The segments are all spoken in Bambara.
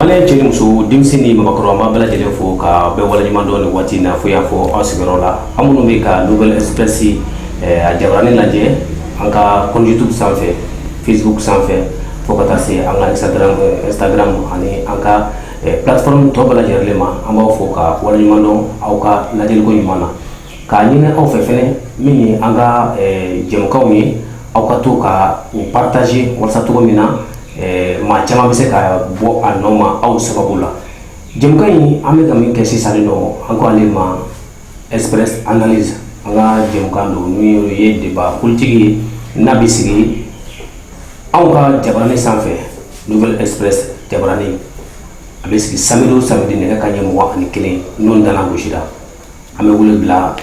Ale cɛ muso denmisɛnnin mabakɔrɔ ma bɛɛ lajɛlen fo ka bɛɛ waleɲuman dɔn nin waati in na fo y'a fɔ aw sigiyɔrɔ la an minnu bɛ ka Nouvelle Express a jabarani lajɛ an ka compte YouTube sanfɛ Facebook sanfɛ fo ka taa se an ka Instagram ani an ka plateforme tɔ bɛɛ lajɛlen ma an b'aw fo ka waleɲuman dɔn aw ka lajɛliko ɲuman na k'a ɲini aw fɛ fɛnɛ min ye an ka jɛmukanw ye aw ka to ka u partager walasa cogo min na maa caman bɛ se ka bɔ a nɔ ma aw sababu la jɛmukan in an bɛ ka min kɛ sisan nɔ an ko ale ma Express Analyse an ka jɛmukan don n'o ye débat politique ye n'a bɛ sigi anw ka jabarani sanfɛ Nouvelle Express jabarani a bɛ sigi samedi o samedi nɛgɛ kanɲɛ 21 n'o dana gosira an bɛ wele bila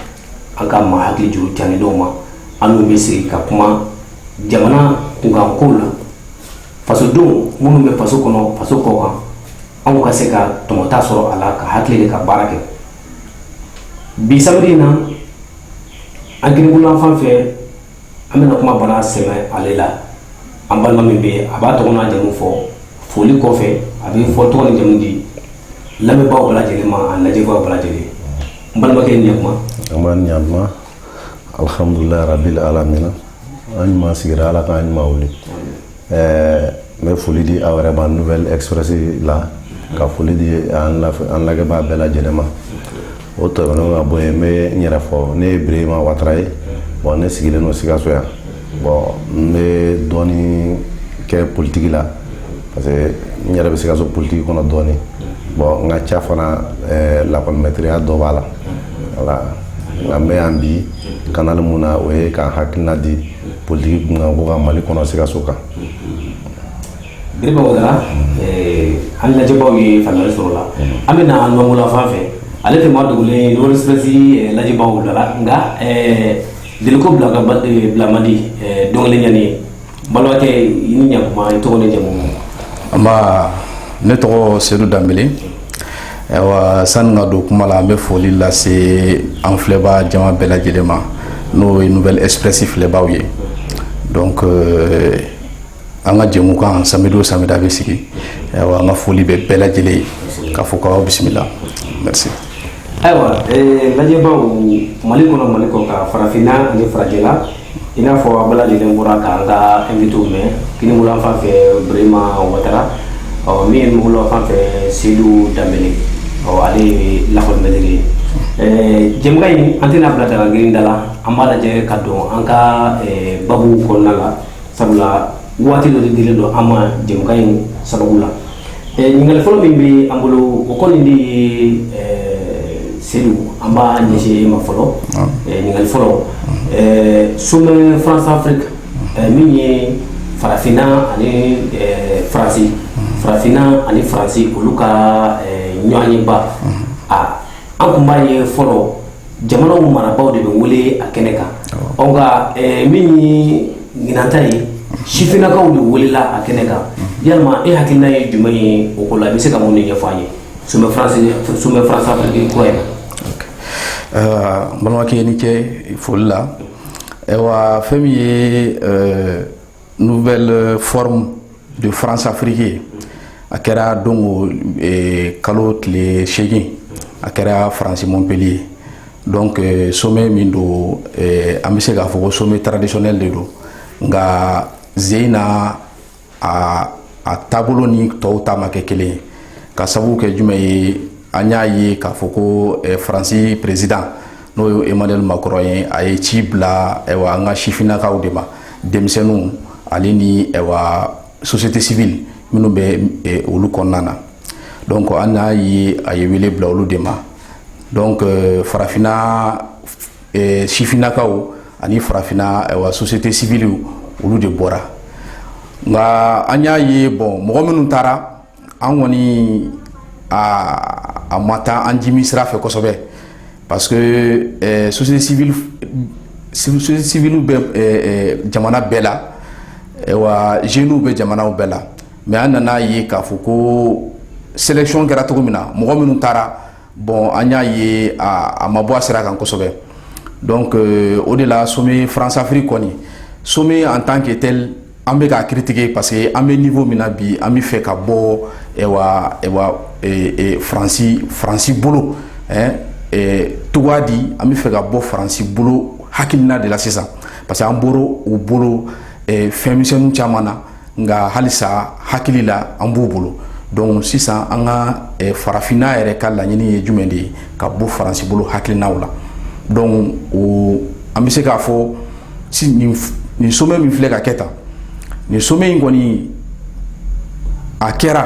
an ka maa hakili juru caanenw ma an n'u bɛ sigi ka kuma jamana kunkankow la fasodenw minnu bɛ faso kɔnɔ faso kɔ kan anw ka se ka tɔmɔta sɔrɔ a la ka hakili de ka baara kɛ bi samedi in na an kiribolo fan fɛ an bɛna kuma bana sɛmɛ ale la an balima min bɛ a b'a tɔgɔ n'a jamu fɔ foli kɔfɛ a bɛ fɔ tɔgɔ ni jamu di lamɛnbaaw bɛɛ lajɛlen ma ani lajɛbaaw bɛɛ lajɛlen n balimakɛ ni ɲɛkuma an b'a ɲɛkuma alhamdulilayi rabil alamina an ɲuman sigira ala k'an ɲuman wuli n bɛ foli di aw yɛrɛ ma Nouvelle Express la ka foli di an lagɛbaa bɛɛ lajɛlen ma o tɛmɛnen ka bɔ yen n bɛ n yɛrɛ fɔ ne ye Birahima Watara ye bon ne sigilen don Sikaso yan bon n bɛ dɔɔni kɛ politique la parce que n yɛrɛ bɛ Sikaso politique kɔnɔ dɔɔni bon n ka ca fana lakɔli maîtreya dɔ b'a la voilà nka n bɛ yan bi canal mun na o ye k'an hakilina di politique kunkanko kan Mali kɔnɔ Sikaso kan. Birahima Watara an lajɛbaaw ye faamuyali sɔrɔ la an bɛ na an ɲɔgɔnla fan fɛ ale tɛ maa dogolen Nouvelle Express lajɛbaaw la nka jeliko bila man di dɔnkili ɲani ye balimakɛ i ni ɲakuma i tɔgɔ ni jamu. Anba ne tɔgɔ Seydou Danbele wa sani ka don kuma la an bɛ foli lase an filɛbaa jama bɛɛ lajɛlen ma n'o ye Nouvelle Express filɛbaaw ye donc an ka jɛmukan samedi o samedi a bɛ sigi an ka foli bɛ bɛɛ lajɛlen ye k'a fɔ k'aw bisimila merci. Ayiwa lajɛbaaw Mali kɔnɔ Mali kɔ ka farafinna ani farajɛla i n'a fɔ a bɛɛ lajɛlen bɔra k'an ka invité mɛn kinibolo fan fɛ Birahima Watara min ye Mugula fan fɛ Seydou Danbele ale ye lakɔli maître ye jɛmukan in an tɛna bila daga girinda la an b'a lajɛ ka don an ka babu kɔnɔna la sabula waati dɔ de dilen don an ma jɛmukan in sababu la ɲininkali fɔlɔ min bɛ an bolo o kɔni de ye Seydou an b'a ɲɛsin e ma fɔlɔ ɲininkali fɔlɔ sommet France Afrique min ye farafinna ani faransi farafinna ani faransi olu ka ɲɔgɔn yeba an tun b'a ye fɔlɔ jamanaw marabaaw de bɛ wele a kɛnɛ kan nka min ye ɲinanta ye sifinnakaw de welela a kɛnɛ kan yalima e hakilina ye jumɛn ye o ko la i bɛ se ka mun de ɲɛfɔ an ye sommet France Afrique kura in na. balimakɛ ni cɛ foli la wa fɛn min ye nouvelle forme de France Afrique ye a kɛra don kalo tile 8 a kɛra Faransi Montpellier donc sommet min don an bɛ se k'a fɔ ko sommet traditionnel de don nka zeyina a taabolo ni tɔw ta ma kɛ kelen ye ka sababu kɛ jumɛn ye an y'a ye k'a fɔ ko Faransi président n'o ye Emmanuel Macron ye a ye ci bila an ka sifinnakaw de ma denmisɛnninw ale ni société civile minnu bɛ olu kɔnɔna na donc an y'a ye a ye wele bila olu de ma donc farafinna sifinnakaw ani farafinna société civile olu de bɔra nka an y'a ye bon mɔgɔ minnu taara an kɔni a ma taa an jimi sira fɛ kosɛbɛ parce que société civile bɛ jamana bɛɛ la jeunes bɛ jamanaw bɛɛ la mais an nana ye k'a fɔ ko sélection kɛra cogo min na mɔgɔ minnu taara bon an y'a ye a ma bɔ a sira kan kosɛbɛ donc o de la sommet France Afrique kɔni sommet en tant que tel an bɛ ka critiquer parce que an bɛ niveau min na bi an bɛ fɛ ka bɔ Faransi bolo togoya di an bɛ fɛ ka bɔ Faransi bolo hakilina de la sisan parce que an bɔra u bolo fɛnmisɛnninw caman na nka halisa hakili la an b'u bolo donc sisan an ka farafinna yɛrɛ ka laɲini ye jumɛn de ye ka bɔ Faransi bolo hakilinaw la donc an bɛ se k'a fɔ nin sommet min filɛ ka kɛ tan nin sommet in kɔni a kɛra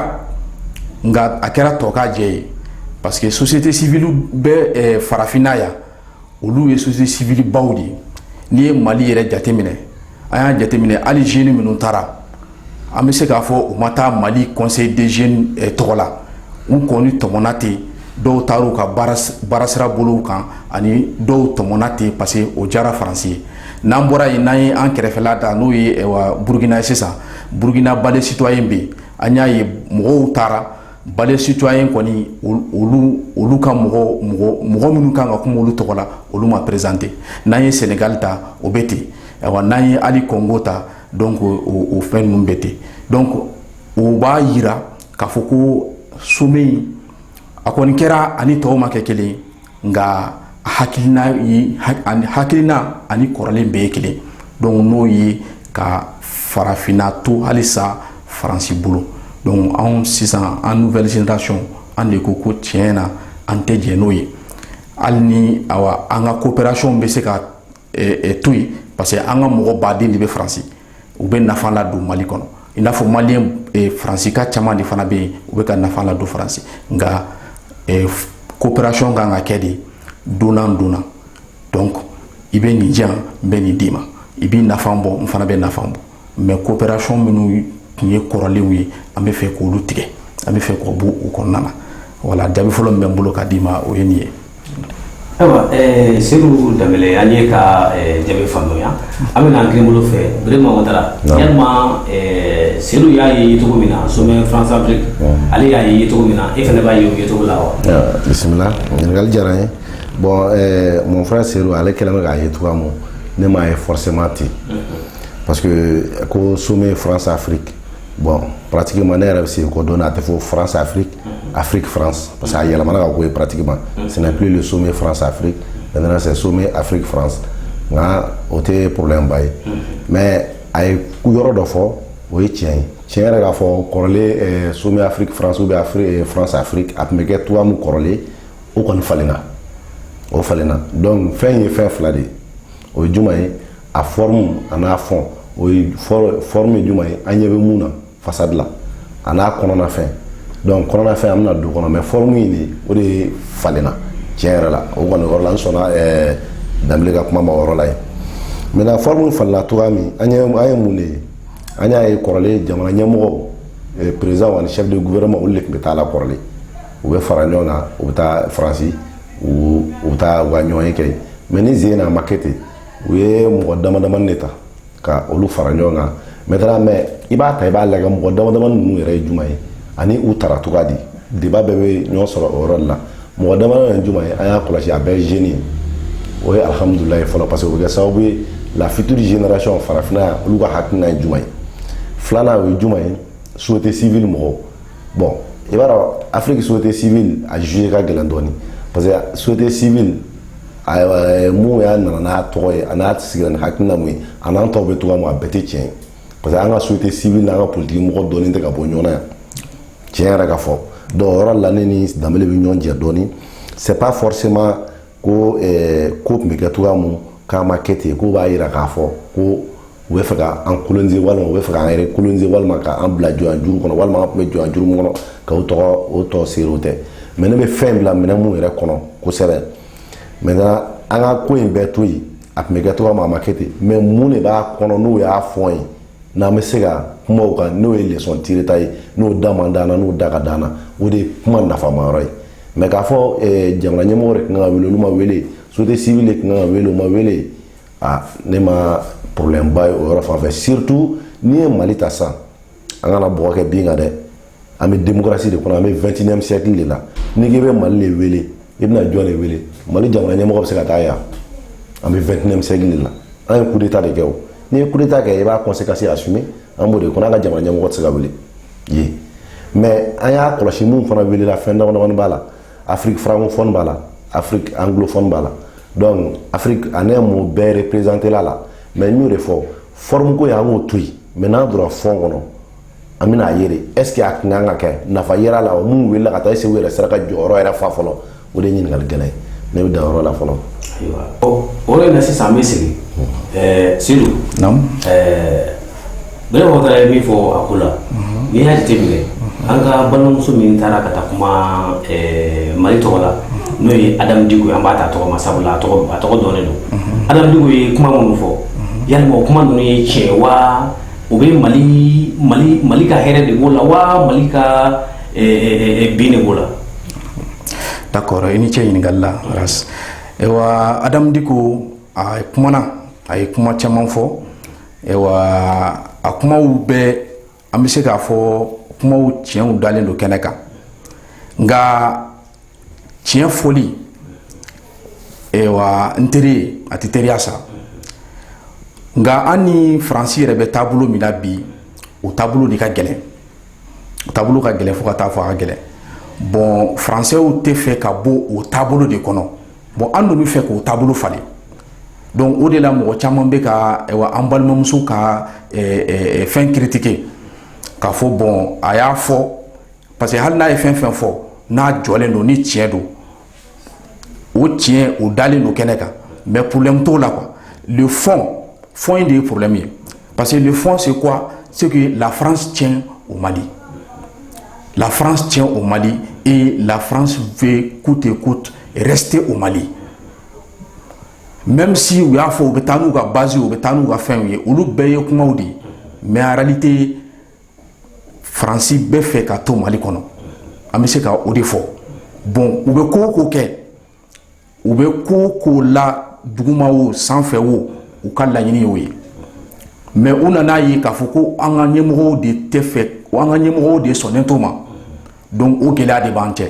nka a kɛra tɔ ka jɛ ye parce que société civile bɛ farafinna yan olu ye société civile baw de ye n'i ye Mali yɛrɛ jateminɛ an y'a jateminɛ hali jeunes minnu taara an bɛ se k'a fɔ u ma taa Mali conseil des jeunes tɔgɔ la u kɔni tɔmɔna ten dɔw taara u ka baara sira bolow kan ani dɔw tɔmɔna ten parce que o diyara Faransi ye n'an bɔra yen n'an ye an kɛrɛfɛla ta n'o ye Burukina ye sisan Burukina balai citoyen bɛ yen an y'a ye mɔgɔw taara balai citoyen kɔni olu ka mɔgɔ minnu kan ka kuma olu tɔgɔ la olu ma présenté n'an ye Sénégal ta o bɛ ten n'an ye hali Congo ta donc o fɛn ninnu bɛ ten donc o b'a yira k'a fɔ ko sommet in a kɔni kɛra ani tɔw ma kɛ kelen ye nka hakilina ani kɔrɔlen bɛɛ ye kelen donc n'o ye ka farafinna to halisa Faransi bolo donc anw sisan an nouvelle génération an de ko tiɲɛ na an tɛ jɛn n'o ye hali ni an ka coopération bɛ se ka to yen parce que an ka mɔgɔ baden de bɛ Faransi u bɛ nafa ladon Mali kɔnɔ i n'a fɔ maliyɛn Faransika caman de fana bɛ yen u bɛ ka nafa ladon Faransi nka coopération kan ka kɛ de don na donc i bɛ nin diyan n bɛ nin d'i ma i b'i nafa bɔ n fana bɛ nafa bɔ mais coopération minnu tun ye kɔrɔlenw ye an bɛ fɛ k'olu tigɛ an bɛ fɛ k'o bɔ u kɔnɔna na voilà jaabi fɔlɔ min bɛ n bolo ka d'i ma o ye nin ye. Ayiwa Seydou Dembélé an ye ka jaabi faamuya an bɛna an kelen bolo fɛ Birama Watara yalima Seydou y'a ye cogo min na sommet France Afrique ale y'a ye cogo min na e fana b'a ye o ye cogo la wa. Bisimila ɲininkali diyara n ye bon mon frère Seydou ale kɛlen bɛ k'a ye cogoya min ne m'a ye forcément ten parce que ko sommet France Afrique bon pratiquement ne yɛrɛ bɛ se k'o dɔn a tɛ fɔ France Afrique Afrique France parce que a yɛlɛmana ka k'o ye pratiquement ce n'est plus le sommet France Afrique maintenant c'est sommet Afrique France nka o tɛ problème ba ye mais a ye yɔrɔ dɔ fɔ o ye tiɲɛ ye tiɲɛ yɛrɛ k'a fɔ kɔrɔlen sommet Afrique France ou bien France Afrique a tun bɛ kɛ cogoya min kɔrɔlen o kɔni falenna o falenna donc fɛn ye fɛn fila de ye o ye jumɛn ye a forme a n'a fond o ye forme ye jumɛn ye an ɲɛ bɛ mun na façade la a n'a kɔnɔna fɛn donc kɔnɔna fɛn an bɛna don kɔnɔ mais forme in de o de falenna tiɲɛ yɛrɛ la o kɔni yɔrɔ la n sɔnna Dembélé ka kuma ma o yɔrɔ la ye maintenant forme falenna cogoya min an ye mun de ye an y'a ye kɔrɔlen jamana ɲɛmɔgɔw président ani chef de gouvernement olu de tun bɛ taa la kɔrɔlen u bɛ fara ɲɔgɔn kan u bɛ taa Faransi u bɛ taa u ka ɲɔgɔn ye kɛ mais ni zen n'a ma kɛ ten u ye mɔgɔ damadamani de ta ka olu fara ɲɔgɔn kan maintenant mais i b'a ta i b'a lajɛ mɔgɔ damadamani ninnu yɛrɛ ye jumɛn ye ani u tara cogoya di débat bɛɛ bɛ ɲɔgɔn sɔrɔ o yɔrɔ de la mɔgɔ damadamani ye jumɛn ye an y'a kɔlɔsi a bɛɛ ye jeune ye o ye alhamdulilayi fɔlɔ parce que o bɛ kɛ sababu ye la future génération farafinna yan olu ka hakilina ye jumɛn ye filanan o ye jumɛn ye société civile mɔgɔw bon i b'a dɔn Afrique société civile a joué ka gɛlɛn dɔɔni parce que société civile mun y'a nana n'a tɔgɔ ye a n'a sigira ni hakilina mun ye a n'an tɔw bɛ cogoya min a bɛɛ tɛ tiɲɛ ye parce que an ka société civile n'an ka politique mɔgɔ dɔɔni tɛ ka bɔ ɲɔgɔn na yan tiɲɛ yɛrɛ ka fɔ donc o yɔrɔ la ne ni Dembélé bɛ ɲɔgɔn jɛ dɔɔni c'est pas forcément ko ko tun bɛ kɛ cogoya mun k'an ma kɛ ten k'o b'a yira k'a fɔ ko u bɛ fɛ ka an coloniser walima u bɛ fɛ k'an yɛrɛ coloniser walima k'an bila jɔnya juru kɔnɔ walima an tun bɛ jɔnya juru min kɔnɔ k'o tɔ seere o tɛ mais ne bɛ fɛn bila minɛn mun yɛrɛ kɔnɔ kosɛbɛ maintenant an ka ko in bɛɛ to yen a tun bɛ kɛ cogoya min a ma kɛ ten mais mun de b'a kɔnɔ n'o y'a fɔ ye n'an bɛ se ka kuma o kan n'o ye leçon tirée ta ye n'o da man d'an na n'o da ka d'an na o de ye kuma nafama yɔrɔ ye mais k'a fɔ jamana ɲɛmɔgɔ de tun kan ka wele olu ma wele société civile de tun kan ka wele o ma wele ne ma problème ba ye o yɔrɔ fan fɛ surtout n'i ye Mali ta sisan an kana bɔgɔ kɛ bin kan dɛ an bɛ démocratie de kɔnɔ an bɛ 21e siècle de la n'i k'i bɛ Mali de wele i bɛna jɔn de wele Mali jamana ɲɛmɔgɔ bɛ se ka taa yan an bɛ 21e siècle de la an ye coup d'état de kɛ o ni ye coup d'état kɛ i b'a conséquence assumer an b'o de kɔnɔ an ka jamana ɲɛmɔgɔ tɛ se ka wuli ye mais an y'a kɔlɔsi mun fana welela fɛn dama b'a la Afrique francophone b'a la Afrique anglophone b'a la donc Afrique an est mo bɛɛ représenté la mais n y'o de fɔ forme ko y'an k'o to yen mais n'an donna fond kɔnɔ an bɛna a ye de est ce que a kun kan ka kɛ nafa yera la o mun welela ka taa se u yɛrɛ sera ka jɔyɔrɔ yɛrɛ fa fɔlɔ o de ye ɲininkali gɛlɛn ye ne bɛ dan yɔrɔ la fɔlɔ. o yɔrɔ in na sisan an bɛ segin Seydou. Naam. Bɛlɛ mɔgɔ ye min fɔ a ko la n'i y'a jateminɛ an ka balimamuso min taara ka taa kuma Mali tɔgɔ la n'o ye Adamu Diko ye an b'a ta tɔgɔ ma sabula a tɔgɔ dɔnnen don Adamu Diko ye kuma minnu fɔ yalima o kuma ninnu ye tiɲɛ wa o bɛ Mali ka hɛrɛ de b'o la wa Mali ka bin de b'o la. D'accord, i ni cɛ ɲininkali la Ras. Ewa Adamu Diko a ye kuma caman fɔ ewa a kumaw bɛɛ an bɛ se k'a fɔ kumaw tiɲɛw dalen don kɛnɛ kan nka tiɲɛ fɔli ewa n teri a tɛ teriya sa nka an ni Faransi yɛrɛ bɛ taabolo min na bi o taabolo de ka gɛlɛn o taabolo ka gɛlɛn fo ka taa fɔ a ka gɛlɛn bon Français tɛ fɛ ka bɔ o taabolo de kɔnɔ bon an dun bɛ fɛ k'o taabolo falen donc o de la mɔgɔ caman bɛ ka an balimamuso ka fɛn critiquer k'a fɔ bon a y'a fɔ parce que hali n'a ye fɛn fɔ n'a jɔlen don ni tiɲɛ don o tiɲɛ o dalen don kɛnɛ kan mais problème t'o la quoi le fond in de ye problème ye parce que le fond c'est quoi c'est que la France tient au Mali. La France tient au Mali et la France veut coûte et coûte rester au Mali. Même si il y a faux, il y a une base, il y a une fin, il y a une mais en réalité, France be fait qu'à tout Mali kono. Ami c'est qu'à au défaut. Bon, ou be ko la dugumao sans faire ou kala yini oui. Mais on a eu qu'à foko en a numéro de fait ou en a numéro de son intoma. Donc au gela de banque.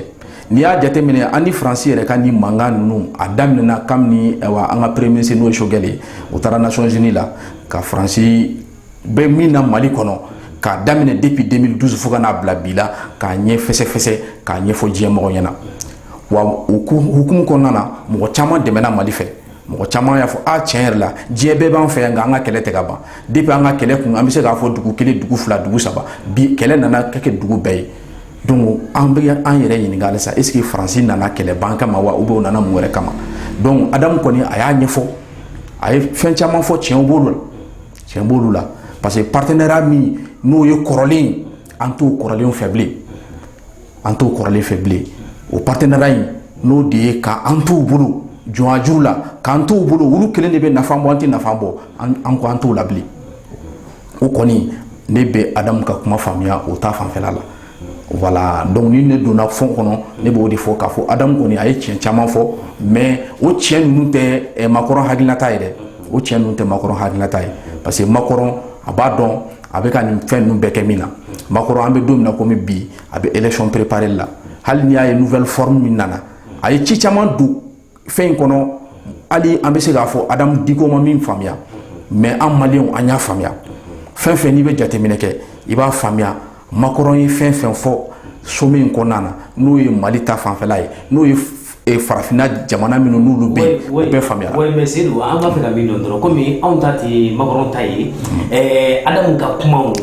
Ni a jateminɛ an ni Faransi yɛrɛ ka ni mankan ninnu a daminɛna kabini an ka premier ministre n'o ye Choguel o taara Nations Unies la ka Faransi bɛ min na Mali kɔnɔ k'a daminɛ depuis 2012 fo ka n'a bila bi la k'a ɲɛ fɛsɛfɛsɛ k'a ɲɛfɔ diɲɛ mɔgɔ ɲɛna wa o hukumu kɔnɔna na mɔgɔ caman dɛmɛna Mali fɛ mɔgɔ caman y'a fɔ a tiɲɛ yɛrɛ la diɲɛ bɛɛ b'an fɛ yan nka an ka kɛlɛ tɛ ka ban depuis an ka kɛlɛ kun an bɛ se k'a fɔ dugu kelen dugu fila dugu saba bi kɛlɛ nana kɛ dugu bɛɛ ye. Donc an bɛ an yɛrɛ ɲininka halisa est ce que Faransi nana kɛlɛ ban kama wa ou bien o nana mun wɛrɛ kama donc Adamu kɔni a y'a ɲɛfɔ a ye fɛn caman fɔ tiɲɛ b'olu la parce que partenariat min n'o ye kɔrɔlen an t'o kɔrɔlen fɛ bilen o partenariat in n'o de ye k'an t'u bolo jɔnjuru la k'an t'u bolo olu kelen de bɛ nafa bɔ an tɛ nafa bɔ an ko an t'o la bilen o kɔni ne bɛ Adamu ka kuma faamuya o ta fanfɛla la. Voilà, donc ni ne donna fond kɔnɔ ne b'o de fɔ k'a fɔ Adamu kɔni a ye tiɲɛ caman fɔ mais o tiɲɛ ninnu tɛ Macron hakilinata ye dɛ o tiɲɛ ninnu tɛ Macron hakilinata ye parce que Macron a b'a dɔn a bɛ ka nin fɛn ninnu bɛɛ kɛ min na Macron an bɛ don min na komi bi a bɛ élection préparée la hali n'i y'a ye nouvelle forme min nana a ye ci caman don fɛn in kɔnɔ hali an bɛ se k'a fɔ Adamu Diko ma min faamuya mais an Maliyɛnw an y'a faamuya fɛn fɛn n'i bɛ jateminɛ kɛ i b'a faamuya Macron ye fɛn fɛn fɔ sommet in kɔnɔna na n'o ye Mali ta fanfɛla ye n'o ye farafinna jamana minnu n'olu bɛ yen o bɛɛ faamuyara. Oui mais Seydou an b'a fɛ ka min dɔn dɔrɔn komi anw ta tɛ Macron ta ye Adamu ka kumaw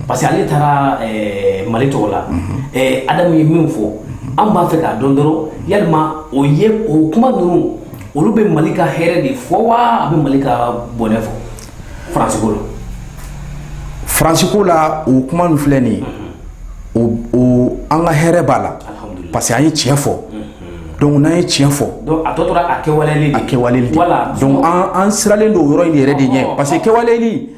parce que ale taara Mali tɔgɔ la Adamu ye min fɔ an b'a fɛ k'a dɔn dɔrɔn yalima o ye o kuma ninnu olu bɛ Mali ka hɛrɛ de fɔ wa a bɛ Mali ka bɔnɛ fɔ Faransi ko la. Faransi ko la o kuma min filɛ nin ye o an ka hɛrɛ b'a la parce que an ye tiɲɛ fɔ donc n'an ye tiɲɛ fɔ donc a tɔ tora a kɛwaleli de donc an siralen don o yɔrɔ in de yɛrɛ de ɲɛ parce que kɛwaleli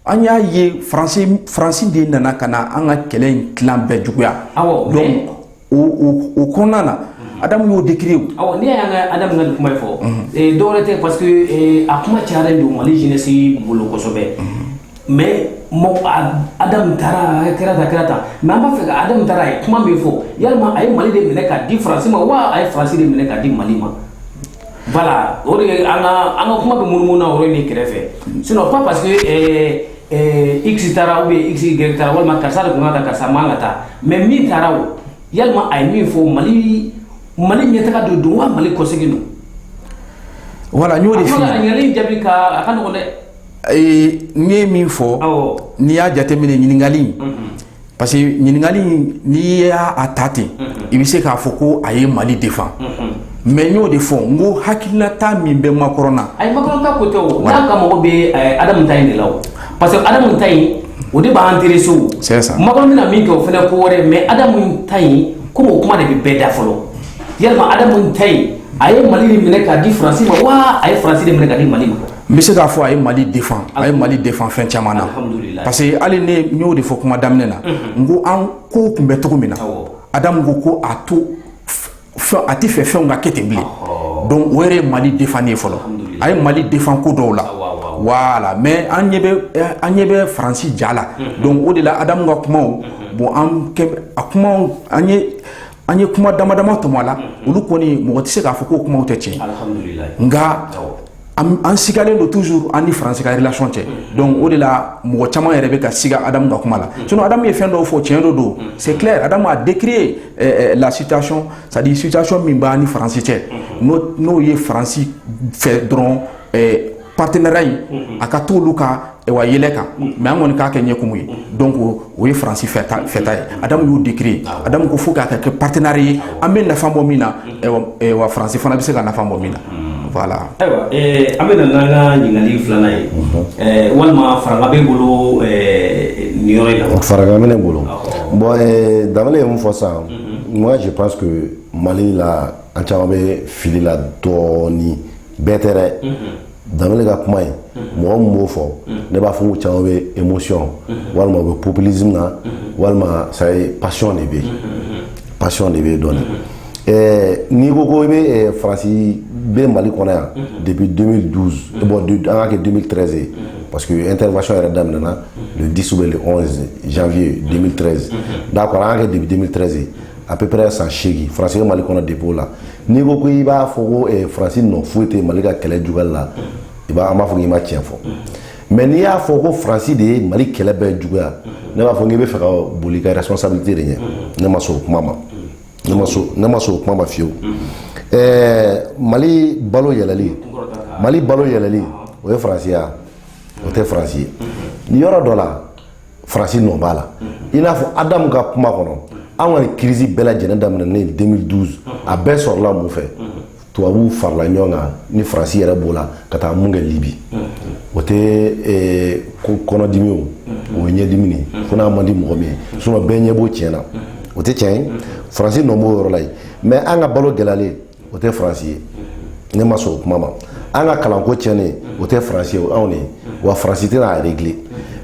an y'a ye Faransi de nana ka na an ka kɛlɛ in tilan bɛɛ juguya donc o kɔnɔna na Adamu y'o décrire awɔ ne y'an ka Adamu ka kuma fɔ dɔwɛrɛ tɛ parce que a kuma cayalen don Mali jeunesse bolo kosɛbɛ mais Adamu taara kɛra tan mais an b'a fɛ ka Adamu taara a ye kuma min fɔ yalima a ye Mali de minɛ k'a di Faransi ma wa a ye Faransi de minɛ k'a di Mali ma. Voilà, on a kuma bɛ munumunu na o yɔrɔ ni kɛrɛfɛ sinon pas parce que x taara ou bien x y taara walima karisa de kun ka taa karisa man ka taa mais min taara o yalima a ye min fɔ Mali ɲɛtaga de don wa Mali kɔsegin don. Voilà, n y'o de f'i ye. A ɲininkali jaabi a ka nɔgɔn dɛ. N ye min fɔ n'i y'a jateminɛ ɲininkali parce que ɲininkali n'i y'a ta ten i bɛ se k'a fɔ ko a ye Mali défend mais n y'o de fɔ n ko hakilinata min bɛ Macron na. A ye Macron ta côté o n'a ka mɔgɔ bɛ Adamu ta in de la o parce que Adamu ta in o de b'an intéressé o. C'est ça. Macron bɛna min kɛ o fana ko wɛrɛ mais Adamu ta in comme o kuma de bɛ bɛɛ da fɔlɔ yalima Adamu ta in a ye Mali minɛ k'a di Faransi ma wa a ye Faransi de minɛ k'a di Mali ma. N bɛ se k'a fɔ a ye Mali défend a ye Mali défend fɛn caman na parce que hali ne n y'o de fɔ kuma daminɛ na n ko an ko tun bɛ cogo min na Adamu ko a to a tɛ fɛ fɛnw ka kɛ ten bilen donc o yɛrɛ ye Mali défend ye fɔlɔ a ye Mali défend ko dɔw la voilà mais an ɲɛ bɛ Faransi ja la donc o de la Adamu ka kumaw bon a kumaw an ye kuma dama dama tɔmɔ a la olu kɔni mɔgɔ tɛ se k'a fɔ ko kumaw tɛ tiɲɛ nka an sigalen don toujours an ni Faransi ka relation cɛ donc o de la mɔgɔ caman yɛrɛ bɛ ka siga Adamu ka kuma la sinon Adamu ye fɛn dɔw fɔ tiɲɛ dɔ don c'est clair Adamu a décrié la situation c'est-à-dire situation min b'a ni Faransi cɛ n'o ye Faransi fɛ dɔrɔn partenariat in a ka t'olu ka yɛlɛ kan mais an kɔni k'a kɛ ɲɛkumu ye donc o ye Faransi fɛta ye Adamu y'o décrié Adamu ko fo k'a kɛ partenariat ye an bɛ nafa bɔ min na wa Faransi fana bɛ se ka nafa bɔ min na. Voilà. Ayiwa an bɛ na n'an ka ɲininkali filanan ye walima faranga bɛ bolo nin yɔrɔ in na. Faranga bɛ ne bolo bon Danbɛlɛ ye mun fɔ sisan moi je pense que Mali la an caman bɛ fili la dɔɔni bɛɛ tɛ dɛ Danbɛlɛ ka kuma in mɔgɔ min b'o fɔ ne b'a fɔ ko caman bɛ émotion walima u bɛ populisme na walima ça y est passion de bɛ yen dɔɔni. N'i ko ko i bɛ Faransi bɛ Mali kɔnɔ yan depuis 2012 bon an ka kɛ 2013 ye parce que intervention yɛrɛ daminɛna le 10 ou le 11 janvier 2013 d'accord an ka kɛ depuis 2013 ye à peu près san 8 Faransi bɛ Mali kɔnɔ depuis o la n'i ko ko i b'a fɔ ko Faransi nɔ foyi tɛ Mali ka kɛlɛ juguya la an b'a fɔ k'i ma tiɲɛ fɔ mais n'i y'a fɔ ko Faransi de ye Mali kɛlɛ bɛɛ juguya ne b'a fɔ k'i bɛ fɛ ka boli ka responsabilité de ɲɛ ne ma sɔn o kuma ma. Ne ma sɔn o kuma ma fiyewu Mali balo yɛlɛli o ye Faransi ye o tɛ Faransi ye ni yɔrɔ dɔ la Faransi nɔ b'a la i n'a fɔ Adamu ka kuma kɔnɔ an ka nin crise bɛɛ lajɛlen daminɛ 2012 a bɛɛ sɔrɔla mun fɛ tubabuw farala ɲɔgɔn kan ni Faransi yɛrɛ b'o la ka taa mun kɛ Libi o tɛ kɔnɔdimi o ye ɲɛdimi fo n'a man di mɔgɔ min ye sinon bɛɛ ɲɛ b'o tiɲɛ na o tɛ tiɲɛ ye Faransi nɔ b'o yɔrɔ la ye mais an ka balo gɛlɛyalen o tɛ Faransi ye ne ma sɔn o kuma ma an ka kalanko tiɲɛnen o tɛ Faransi ye anw de ye wa Faransi tɛna a régler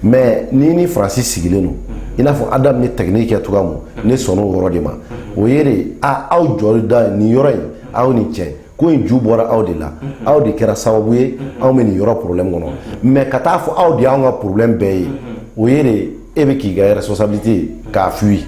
mais ni Faransi sigilen don i n'a fɔ Adamu ni technique kɛ cogoya min ne sɔnna o yɔrɔ de ma o ye de aw jɔli da nin yɔrɔ in aw ni cɛ ko in ju bɔra aw de la aw de kɛra sababu ye anw bɛ nin yɔrɔ problème kɔnɔ mais ka taa fɔ aw de y'anw ka problème bɛɛ ye o ye de e bɛ k'i ka responsabilité k'a fui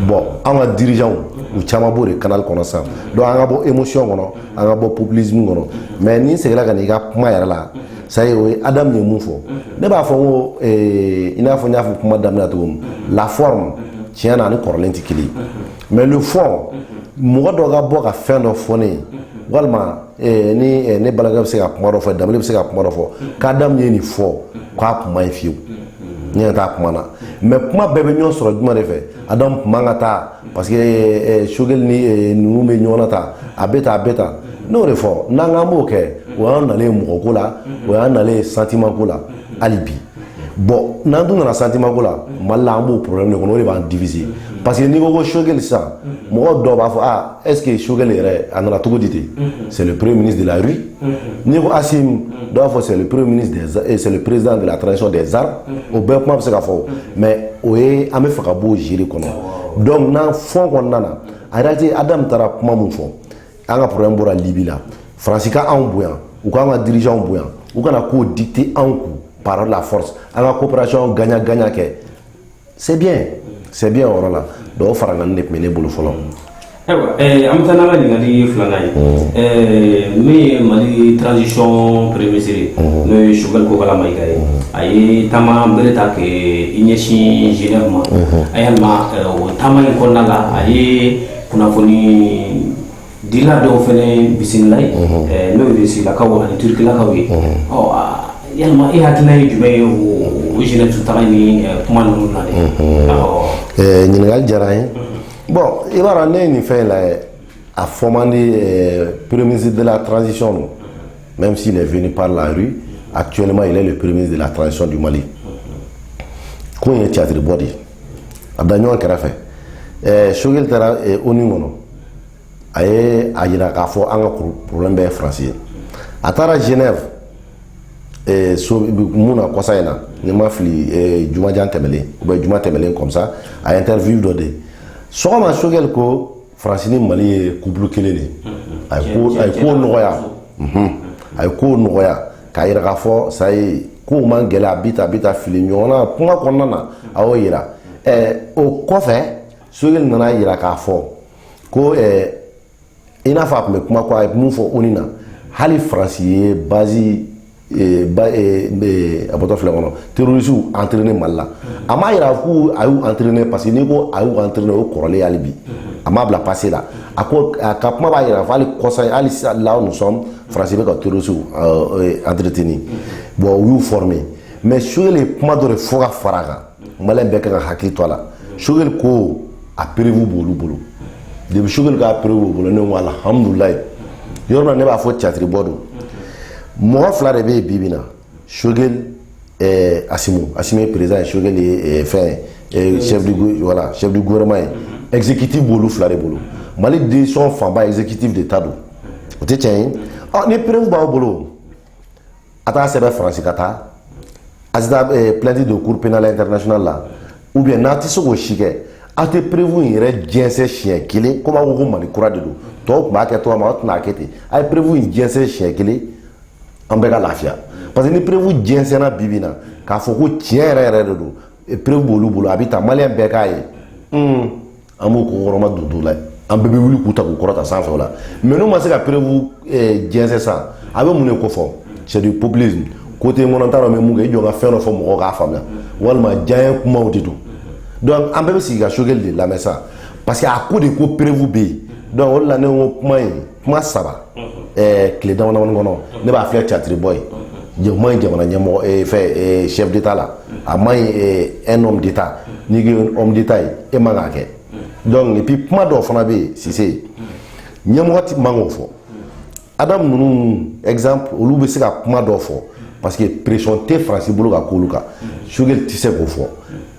bon an ka dirigeants u caman b'o de canal kɔnɔ sisan donc an ka bɔ émotion kɔnɔ an ka bɔ populisme kɔnɔ mais ni seginna ka na i ka kuma yɛrɛ la ça y est o ye Adamu ye mun fɔ ne b'a fɔ ko i n'a fɔ n y'a fɔ kuma daminɛ cogo min la forme tiɲɛ na ani kɔrɔlen tɛ kelen mais le fond mɔgɔ dɔ ka bɔ ka fɛn dɔ fɔ ne ye walima ni ne balaga bɛ se ka kuma dɔ fɔ Danbɛlɛ bɛ se ka kuma dɔ fɔ k'Adamu ye nin fɔ k'a kuma ye fiyewu ne ɲɛ t'a kuma na mais kuma bɛɛ bɛ ɲɔgɔn sɔrɔ jumɛn de fɛ Adamu kun man ka taa parce que Choguel ni ninnu bɛ ɲɔgɔn na ta a bɛ tan n'o de fɔ n'an k'an b'o kɛ o y'an nalen mɔgɔ ko la o y'an nalen sentiment ko la hali bi bon n'an dun nana sentiment ko la Mali la an b'o problème de kɔnɔ o de b'an diviser parce que n'i ko ko Choguel sisan mɔgɔ dɔw b'a fɔ est-ce que Choguel yɛrɛ a nana cogo di ten c'est le premier ministre de la rue n'i ko Assimi dɔw b'a fɔ c'est le premier ministre c'est le président de la transition des armes o bɛɛ kuma bɛ se ka fɔ mais o ye an bɛ fɛ ka bɔ o jeu de kɔnɔ donc n'an fond kɔnɔna na en réalité Adamu taara kuma mun fɔ an ka problème bɔra Libi la Faransi ka anw bonya u k'an ka dirigeants bonya u kana k'o dicter anw kun par la force an ka coopération kɛ c'est bien o yɔrɔ la donc o faraŋani de tun bɛ ne bolo fɔlɔ. am tan nga ngadi flana mi mali transition prémisiri no shugal ko kala mai gay ay tama bereta ke inyeshi Genève ma ayalma tama ko nala ay kuna foni dila do fene bisinlay no bisi la kawo ani turki la kawi yalma i hatina jube o Genève su tagani kuma no nale ñingal jaraay bon il va ramener une fin là à former premier ministre de la transition, même s'il est venu par la rue. Actuellement, il est le premier ministre de la transition du Mali. Quand il est à Tribodi, Abdagnon Karafe, Shogel Tara et Onimono, aye ayira kafo anga problème français. À Tara Genève, so muna kosaina, ne mafli Juma Jan Temele, ou Juma Temele comme ça, a interview d'ode. Soma Shogel ko Francine Mali couple kelele. Ay ko noya. Ay ko noya. Kayira kafo say ko man gela bita fili nyona kuma konnana awo yira. O kofe Shogel nana yira kafo ko ina fa me kuma ko ay mu fo onina hali francier basi abato flemono terroriste entraîné malla ama ira ku ayu entraîné parce que ni ko ayu entraîné o korole alibi ama bla passer là ako ka kuma ba ira fali conseil ali là nous sommes français ka terroriste entretenu bon ou formé mais sur les kuma do foga faraga malen be ka hakki tola shugel ko a prévu bolu de shugel ka prévu bolu ne wala alhamdulillah yorna ne ba fo chatri bodo moi fla de bibina Shogel Assimi président Shogel chef du voilà chef du gouvernement exécutif bolu fla de bolu Mali de son famba exécutif d'état do te tien ne preuve ba bolu ata sebe France kata azda plainte de cour pénale internationale là ou bien nati so go chike ate prévu une gense chien kile comme ko Mali kura de do to ba ke to ma na kete ay prévu une gense chien kile en beka lafia parce que ni prévu jensena bibina ka fo ko tiere do e prévu bolu habita malien beka yi amu ko roma dudu la am bebe wuli kuta ko korota sans wala mais nous ma se ka prévu jense ça abe mun ko fo c'est du populisme côté monantaro me mu ga jo ga feno fo mo ga famna walma jaye kuma utitu donc am bebe si ga Shogel de la mesa parce que a ko de ko prévu be donc wala ne ko kuma saba clé dans ngono ne ba flex chatri boy je moy jamana nyamo fait chef d'état là a moy un homme d'état ni homme d'état e magake donc et puis kuma do fana be si c'est nyamo wati mango fo adam nunu exemple olu be se ka kuma do fo parce que pression te français bulu ka koluka Shogel tisse ko fo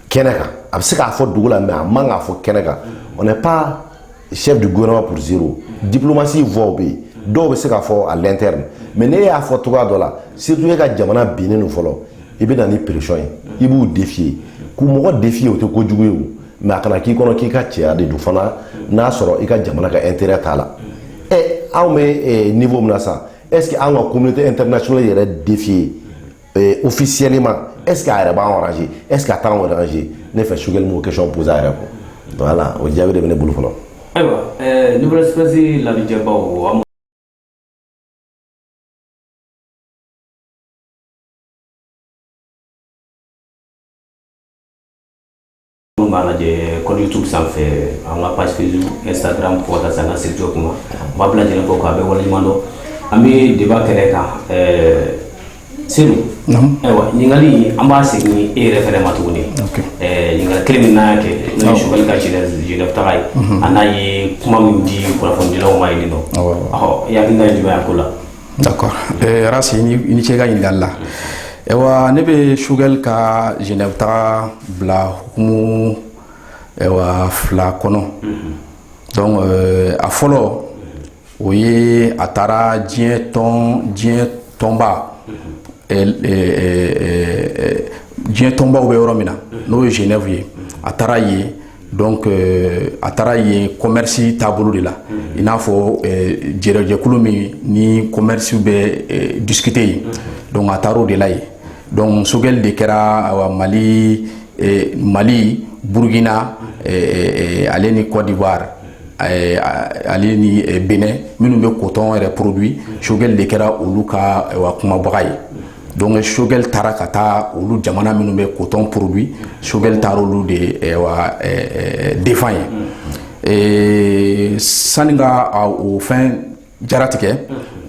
keneka ab se ka fo dugula mais manga fo keneka on n'est pas chef du gouvernement pour zéro diplomatie vobe do be se ka fo à l'interne mais ne y'a fo toga do la surtout ka jamana binin no folo e be na ni pression e bu défier ku mo défier o te ko jugu mais akana ki kono ki ka tia de du fana na soro e ka jamana ka intérêt tala et aw me niveau na ça est-ce que en communauté internationale il est défier officiellement est-ce qu'il a arrangé est-ce qu'il a tant arrangé ne fait Shogel mo question poser à voilà o jabe de bene bulu folo aywa nouvelle espèce la bijaba o kon YouTube sanfɛ an ka page Facebook Instagram fo ka taa se an ka site kuma n b'a bila lajɛlen fɔ k'a bɛ waleɲuman dɔn an bɛ débat kɛnɛ kan Seydou ayiwa ɲininkali an b'a segin e yɛrɛ fɛnɛ ma tuguni ɲininkali kelen min n'a y'a kɛ n'o ye Shogel ka Genève taga ye a n'a ye kuma min di kunnafonidilaw ma yen nɔ i hakilina ye jumɛn ye a ko la d'accord Rasi i ni ce ka ɲininkali la ewa ne be Shogel ka Genève taga bila hukumu ewa fila kɔnɔ donc a fɔlɔ o ye a taara diɲɛ tɔnba diɲɛ tɔnbaw bɛ yɔrɔ min na n'o ye Genève ye a taara ye donc a taara ye commerce taabolo de la i n'a fɔ jɛkulu min ni commerce bɛ discuter yen donc a taara o de la ye donc Shogel de kɛra Mali Burkina ale ni Côte d'Ivoire ale ni Benin minnu bɛ coton yɛrɛ produit Choguel de kɛra olu ka kumabaga ye. Donc Choguel taara ka taa olu jamana minnu bɛ coton produit Choguel taara olu de défend ye. Sani ka o fɛn jaratigɛ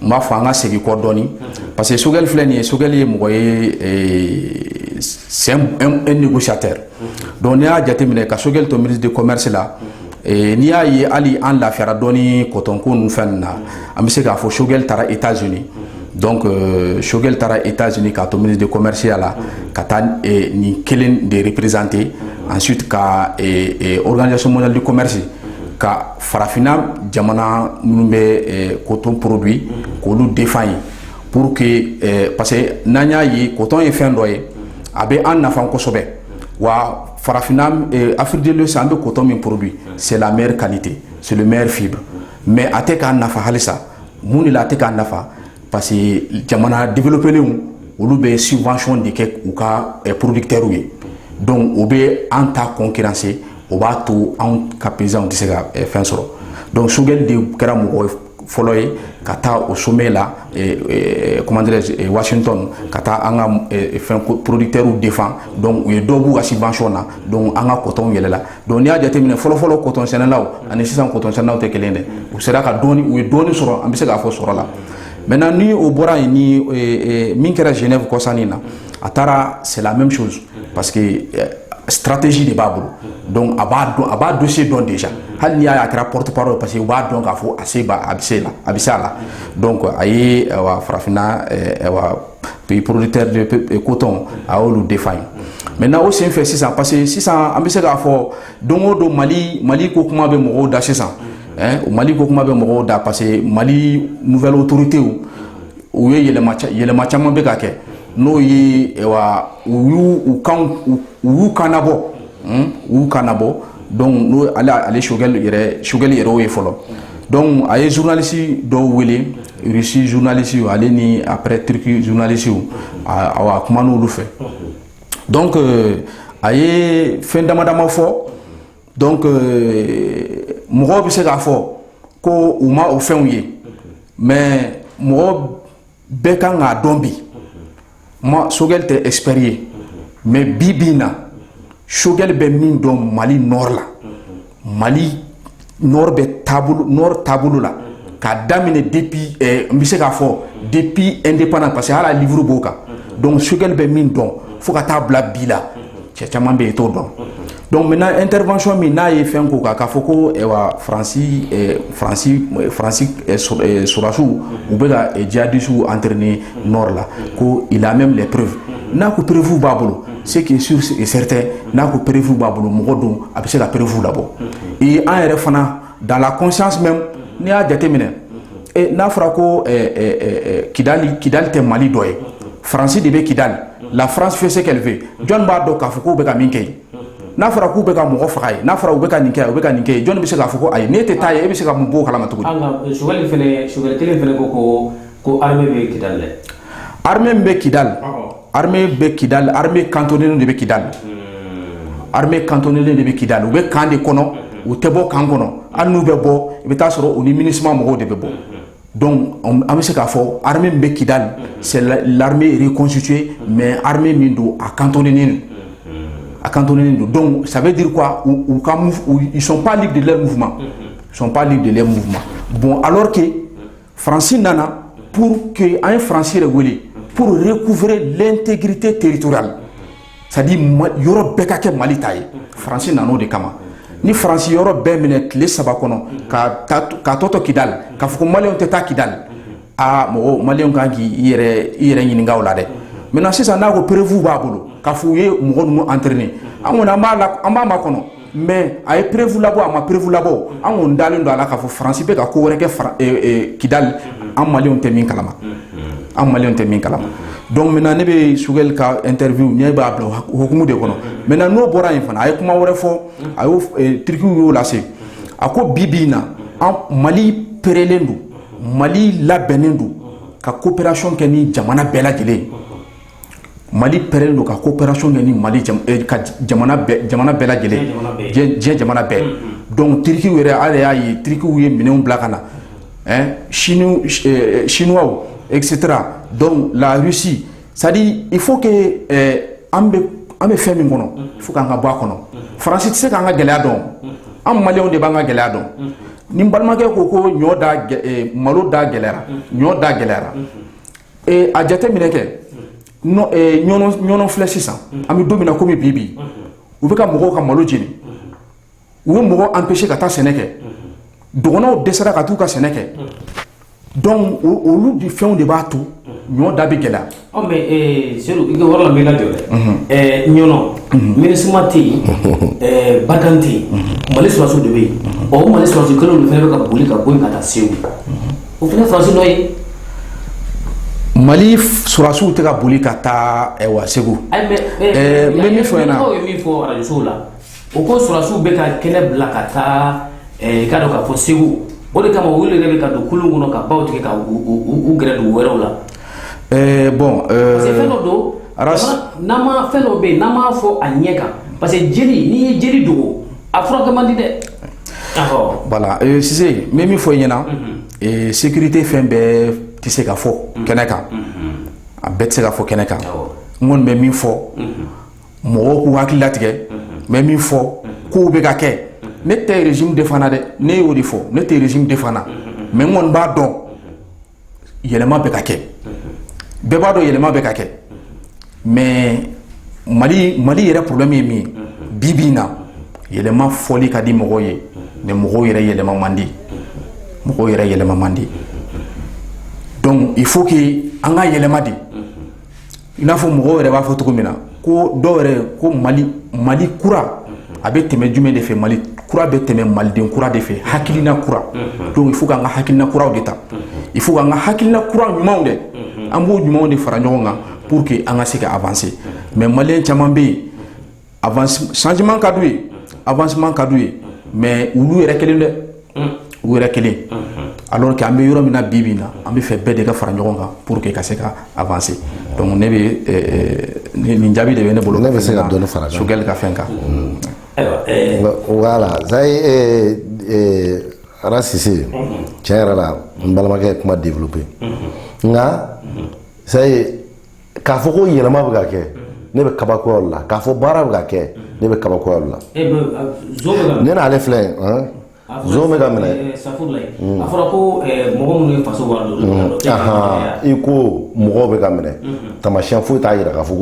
n b'a fɔ an ka segin kɔ dɔɔni parce que Choguel filɛ nin ye Choguel ye mɔgɔ ye c'est un négociateur. Donc n'i y'a jateminɛ ka Choguel to ministre du commerce la n'i y'a ye hali an lafiyara dɔɔni coton ko ninnu fɛn ninnu na an bɛ se k'a fɔ Choguel taara États-Unis. Donc Choguel taara États-Unis k'a to ministre du commerce la ka taa nin kelen de représenter ensuite ka organisation mondiale du commerce ka farafina jamana minnu bɛ coton produit k'olu défend ye pour que parce que n'an y'a ye coton ye fɛn dɔ ye a bɛ an nafa kosɛbɛ wa farafina Afrique de l'Ouest an bɛ coton min produit c'est la meilleure qualité c'est le meilleur fibre mais a tɛ k'a nafa halisa mun de la a tɛ k'a nafa parce que jamana développé lenw olu bɛ subvention de kɛ u ka producteurs ye donc o bɛ an ta concurrencer o b'a to an ka paysans tɛ se ka fɛn sɔrɔ donc Choguel de kɛra mɔgɔ fɔlɔ ye ka taa o sommet la comment dirais-je Washington ka taa an ka fɛn producteurs défend donc u ye dɔ b'u ka subvention na donc an ka coton yɛlɛla donc n'i y'a jateminɛ fɔlɔ coton sɛnɛlaw ani sisan coton sɛnɛlaw tɛ kelen dɛ u sera ka dɔɔni u ye dɔɔni sɔrɔ an bɛ se k'a fɔ sɔrɔ la. Maintenant ni o bɔra yen ni min kɛra Genève kɔsannin na a taara c'est la même chose parce que stratégie de b'a bolo donc a b'a dossier dɔn déjà hali n'i y'a ye a kɛra porte-parole parce que u b'a dɔn k'a fɔ a bɛ se a la donc a ye farafina producteur de coton a y'olu défend maintenant o sen fɛ sisan parce que sisan an bɛ se k'a fɔ don o don Mali ko kuma bɛ mɔgɔw da sisan. Mali ko kuma bɛ mɔgɔw da parce que Mali nouvelle autorité u ye yɛlɛma caman bɛ ka kɛ n'o ye u y'u kan nabɔ donc n'o ale Choguel yɛrɛ ye fɔlɔ donc a ye journaliste dɔw wele Russie journaliste ale ni après Turquie journaliste a kuma n'olu fɛ donc a ye fɛn dama fɔ donc mɔgɔw bɛ se k'a fɔ ko u ma o fɛnw ye mais mɔgɔ bɛɛ kan k'a dɔn bi Choguel tɛ expert ye mais bi in na Choguel bɛ min dɔn Mali nord la Mali nord bɛ taabolo la k'a daminɛ depuis n bɛ se k'a fɔ depuis indépendance parce que hali a livre b'o kan donc Choguel bɛ min dɔn fo ka taa bila bi la cɛ caman bɛ yen t'o dɔn. Donc maintenant intervention min n'a ye fɛn ko kan k'a fɔ ko Faransi sɔrɔdasiw u bɛ ka djihadistes entraîner nord la ko il a même les preuves n'a ko preuve b'a bolo ce qui est sûr et certain n'a ko preuve b'a bolo mɔgɔ don a bɛ se ka preuve labɔ et an yɛrɛ fana dans la conscience même n'i y'a jateminɛ n'a fɔra ko Kidali tɛ Mali dɔ ye Faransi de bɛ Kidali la France fait ce qu'elle veut jɔn b'a dɔn k'a fɔ k'u bɛ ka min kɛ yen n'a fɔra k'u bɛ ka mɔgɔ faga ye n'a fɔra u bɛ ka nin kɛ ye jɔn bɛ se k'a fɔ ko ayi n'e tɛ taa ye e bɛ se ka mun b'o kalama cogo di. Choguel kelen fɛnɛ ko armée bɛ Kidali dɛ. Armée bɛ Kidali armée cantonnée de bɛ Kidali armée cantonnée de bɛ Kidali u bɛ camp de kɔnɔ u tɛ bɔ camp kɔnɔ hali n'u bɛ bɔ i bɛ taa sɔrɔ u ni MINUSMA mɔgɔw de bɛ bɔ donc an bɛ se k'a fɔ armée bɛ Kidali c'est l'armée reconstituée mais armée min don a cantonné donc ça veut dire quoi ils sont pas libres de leur mouvement bon alors que France nana pour que un Français wele pour recouvrer l'intégrité territoriale c'est-à-dire yɔrɔ bɛɛ ka kɛ Mali ta ye France nana o de kama ni France yɔrɔ bɛɛ minɛ tile 3 kɔnɔ ka tɔtɔ Kidali k'a fɔ ko Maliyɛnw tɛ taa Kidali mɔgɔ Maliyɛnw kan k'i yɛrɛ ɲininka o la dɛ maintenant sisan n'a ko preuve b'a bolo k'a fɔ u ye mɔgɔ ninnu entraîner an kɔni an b'a makɔnɔ mais a ye preuve labɔ a ma preuve labɔ an kɔni dalen don a la k'a fɔ Faransi bɛ ka ko wɛrɛ kɛ Kidali an Maliyɛnw tɛ min kalama donc maintenant ne bɛ Choguel ka interview ɲɛ b'a bila hukumu de kɔnɔ maintenant n'o bɔra yen fana a ye kuma wɛrɛ fɔ a y'o Turkiw y'o lase a ko bi in na Mali perelen don Mali labɛnnen don ka coopération kɛ ni jamana bɛɛ lajɛlen Mali perelen don ka coopération kɛ ni Mali ka jamana bɛɛ lajɛlen diɲɛ jamana bɛɛ donc Turquie wɛrɛ ale y'a ye Turquie ye minɛnw bila ka na chinois etc. donc la Russie c'est à dire il faut que an bɛ fɛn min kɔnɔ il faut k'an ka bɔ a kɔnɔ Faransi tɛ se k'an ka gɛlɛya dɔn an maliyɛnw de b'an ka gɛlɛya dɔn ni n balimakɛ ko ɲɔ da malo da gɛlɛyara ɲɔ da gɛlɛyara a jateminɛ kɛ ɲɔnɔ filɛ sisan an bɛ don min na komi bi u bɛ ka mɔgɔw ka malo jeni u ye mɔgɔw empêcher ka taa sɛnɛ kɛ dɔgɔnɔw dɛsɛra ka t'u ka sɛnɛ kɛ donc olu de fɛnw de b'a to ɲɔ da bɛ gɛlɛya. mais Seydou i ka yɔrɔ la n bɛ lajɔ dɛ ɲɔnɔ MINUSMA tɛ yen BACAN tɛ yen Mali sɔrɔdasiw de bɛ yen o Mali sɔrɔdasi kelen de fana bɛ ka boli ka bɔ yen ka taa Segu o fana Faransi dɔ ye. Mali sɔrɔdasiw tɛ ka boli ka taa Segu. mais min fɔ ɲɛna aw ye min fɔ arajosow la o ko sɔrɔdasiw bɛ ka kɛnɛ bila ka taa k'a dɔn k'a fɔ Segu o de kama olu yɛrɛ bɛ ka don kulun kɔnɔ ka baw tigɛ ka u gɛrɛ dugu wɛrɛw la. Bon parce que fɛn dɔ don n'an ma fɛn dɔ bɛ yen n'an m'a fɔ a ɲɛ kan parce que jeli n'i ye jeli dogo a furakɛ man di dɛ. voilà Cissé n bɛ min fɔ i ɲɛna sécurité fɛn bɛɛ tɛ se ka fɔ kɛnɛ kan a bɛɛ tɛ se ka fɔ kɛnɛ kan n kɔni bɛ min fɔ mɔgɔw k'u hakili latigɛ n bɛ min fɔ kow bɛ ka kɛ ne tɛ régime défend dɛ ne y'o de fɔ ne tɛ régime défend mais n kɔni b'a dɔn yɛlɛma bɛ ka kɛ bɛɛ b'a dɔn yɛlɛma bɛ ka kɛ mais Mali yɛrɛ problème ye min ye bi in na yɛlɛma fɔli ka di mɔgɔw ye mais mɔgɔw yɛrɛ yɛlɛma man di mɔgɔw yɛrɛ yɛlɛma man di donc il faut que an ka yɛlɛma de i n'a fɔ mɔgɔw yɛrɛ b'a fɔ cogo min na ko dɔw yɛrɛ ko Mali kura a bɛ tɛmɛ jumɛn de fɛ Mali kura bɛ tɛmɛ maliden kura de fɛ hakilina kura donc il faut k'an ka hakilina kuraw de ta il faut k'an ka hakilina kura ɲumanw dɛ an b'o ɲumanw de fara ɲɔgɔn kan pour que an ka se ka avancer mais maliyɛn caman bɛ yen changement ka d'u ye avancement ka d'u ye mais olu yɛrɛ kelen dɛ u yɛrɛ kelen alors que an bɛ yɔrɔ min na bi na an bɛ fɛ bɛɛ de ka fara ɲɔgɔn kan pour que ka se ka avancer donc ne bɛ nin jaabi de bɛ ne bolo ne bɛ se ka dɔɔni fara Sogɛli ka fɛn kan. voilà ça y est Ara Cissé tiɲɛ yɛrɛ la n balimakɛ ye kuma développé nka ça y est k'a fɔ ko yɛlɛma bɛ ka kɛ ne bɛ kabakoyaw la k'a fɔ baara bɛ ka kɛ ne bɛ kabakoyaw la ne n'ale filɛ zon bɛ ka minɛ a fɔra ko mɔgɔ minnu ye faso wari don i ko mɔgɔw bɛ ka minɛ tamasiyɛn foyi t'a yira k'a fɔ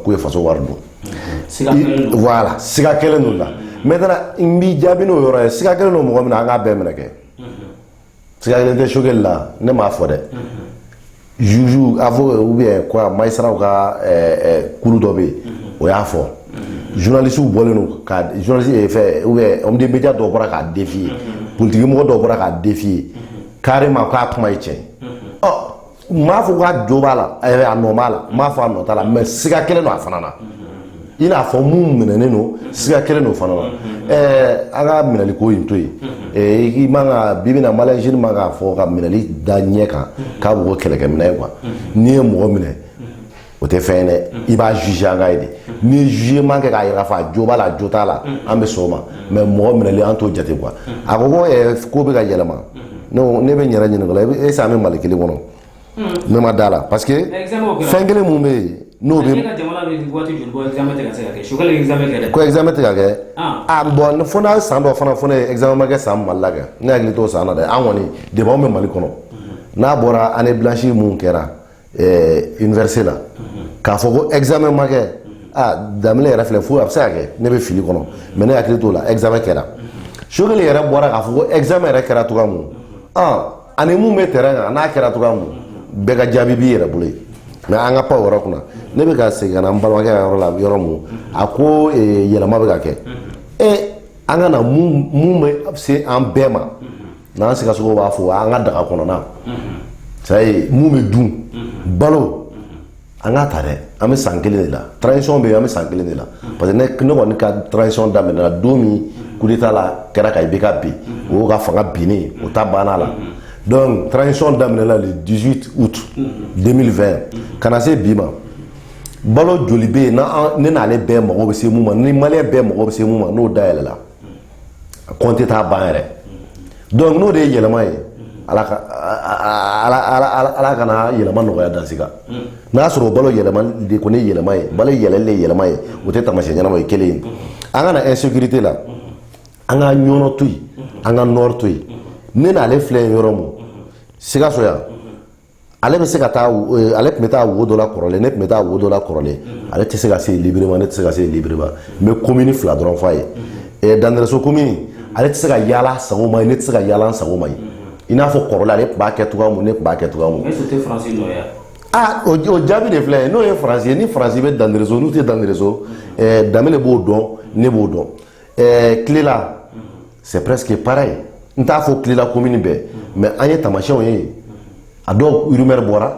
k'u ye faso wari don voilà siga kelen don la maintenant n b'i jaabi n'o yɔrɔ ye siga kelen don mɔgɔ min na an k'a bɛɛ minɛ kɛ siga kelen tɛ Sogɛli la ne m'a fɔ dɛ juge avocat ou bien quoi magistrat ka kuru dɔ bɛ yen o y'a fɔ journalistes bɔlen don ka journaliste fɛ ou bien homme de média dɔw bɔra k'a défier politique mɔgɔ dɔw bɔra k'a défier carrément k'a kuma ye tiɲɛ n m'a fɔ k'a jo b'a la a nɔ b'a la n m'a fɔ a nɔ t'a la mais siga kelen don a fana na i n'a fɔ mun minɛnen don siga kelen don fana na an ka minɛli ko in to yen i man ka bi bi na maliyɛn jeune man k'a fɔ ka minɛli da ɲɛ kan k'a b'o kɛlɛkɛminɛ ye quoi n'i ye mɔgɔ minɛ o tɛ fɛn ye dɛ i b'a juger an ka ye de n'i ye jugement kɛ k'a yira k'a fɔ a jo b'a la a jo t'a la an bɛ sɔn o ma mais mɔgɔ minɛli an t'o jate quoi a ko ko bɛ ka yɛlɛma ne bɛ n yɛrɛ ɲininka o la est ce que an bɛ Mali kelen kɔnɔ ne ma da la parce que fɛn kelen mun bɛ yen n'o bɛ ko examen tɛ ka kɛ bon fo n'a san dɔ fana fo ne ye examen ma kɛ san Mali la kɛ ne hakili t'o san na dɛ an kɔni depuis anw bɛ Mali kɔnɔ n'a bɔra année blanche mun kɛra université la k'a fɔ ko examen ma kɛ daminɛ yɛrɛ filɛ fo a bɛ se ka kɛ ne bɛ fili kɔnɔ mais ne hakili t'o la examen kɛra Sogɛli yɛrɛ bɔra k'a fɔ ko examen yɛrɛ kɛra cogoya mun ani mun bɛ terrain kan n'a kɛra cogoya mun bɛɛ ka jaabi b'i yɛrɛ bolo yen mais an ka pan o yɔrɔ kunna ne bɛ ka segin ka na n balimakɛ ka yɔrɔ la yɔrɔ mun a ko yɛlɛma bɛ ka kɛ an ka na mun bɛ se an bɛɛ ma n'an Sikasogo b'a fɔ an ka daga kɔnɔna ça y est mun bɛ dun balo an ka ta dɛ an bɛ san kelen de la transition bɛ yen an bɛ san kelen de la parce que ne kɔni ka transition daminɛna don min coup d'état la kɛra ka IBK bin o y'o ka fanga binnen o ta banna la donc transition daminɛna le 18 août 2020 ka na se bi ma balo joli bɛ yen ne n'ale bɛɛ mago bɛ se mun ma ni maliyɛn bɛɛ mago bɛ se mun ma n'o dayɛlɛla compter t'a ban yɛrɛ donc n'o de ye yɛlɛma ye ala kana yɛlɛma nɔgɔya dansi kan n'a sɔrɔ o balo yɛlɛma de ko ne yɛlɛma ye balo yɛlɛlen yɛlɛma ye o tɛ tamasiyɛn ɲɛnama ye kelen ye an kana insécurité la an ka ɲɔnɔ to yen an ka nord to yen ne n'ale filɛ yɔrɔ mun Sikaso yan ale bɛ se ka taa ale tun bɛ taa wo dɔ la kɔrɔlen ne tun bɛ taa wo dɔ la kɔrɔlen ale tɛ se ka se librement ne tɛ se ka se librement mais commune fila dɔrɔn f'a ye Dandereso commune ale tɛ se ka yaala sago ma ye ne tɛ se ka yaala n sago ma ye i n'a fɔ kɔrɔlen ale tun b'a kɛ cogoya mun ne tun b'a kɛ cogoya mun. est-ce que tɛ faransi nɔ ye o jaabi de filɛ n'o ye faransi ye ni faransi bɛ Dandereso n'u tɛ Dandereso Danbele b'o dɔn ne b'o dɔn Kilela c'est presque pareil n t'a fɔ Kilela commune bɛɛ mais an ye tamasiyɛnw ye a dɔw rumeur bɔra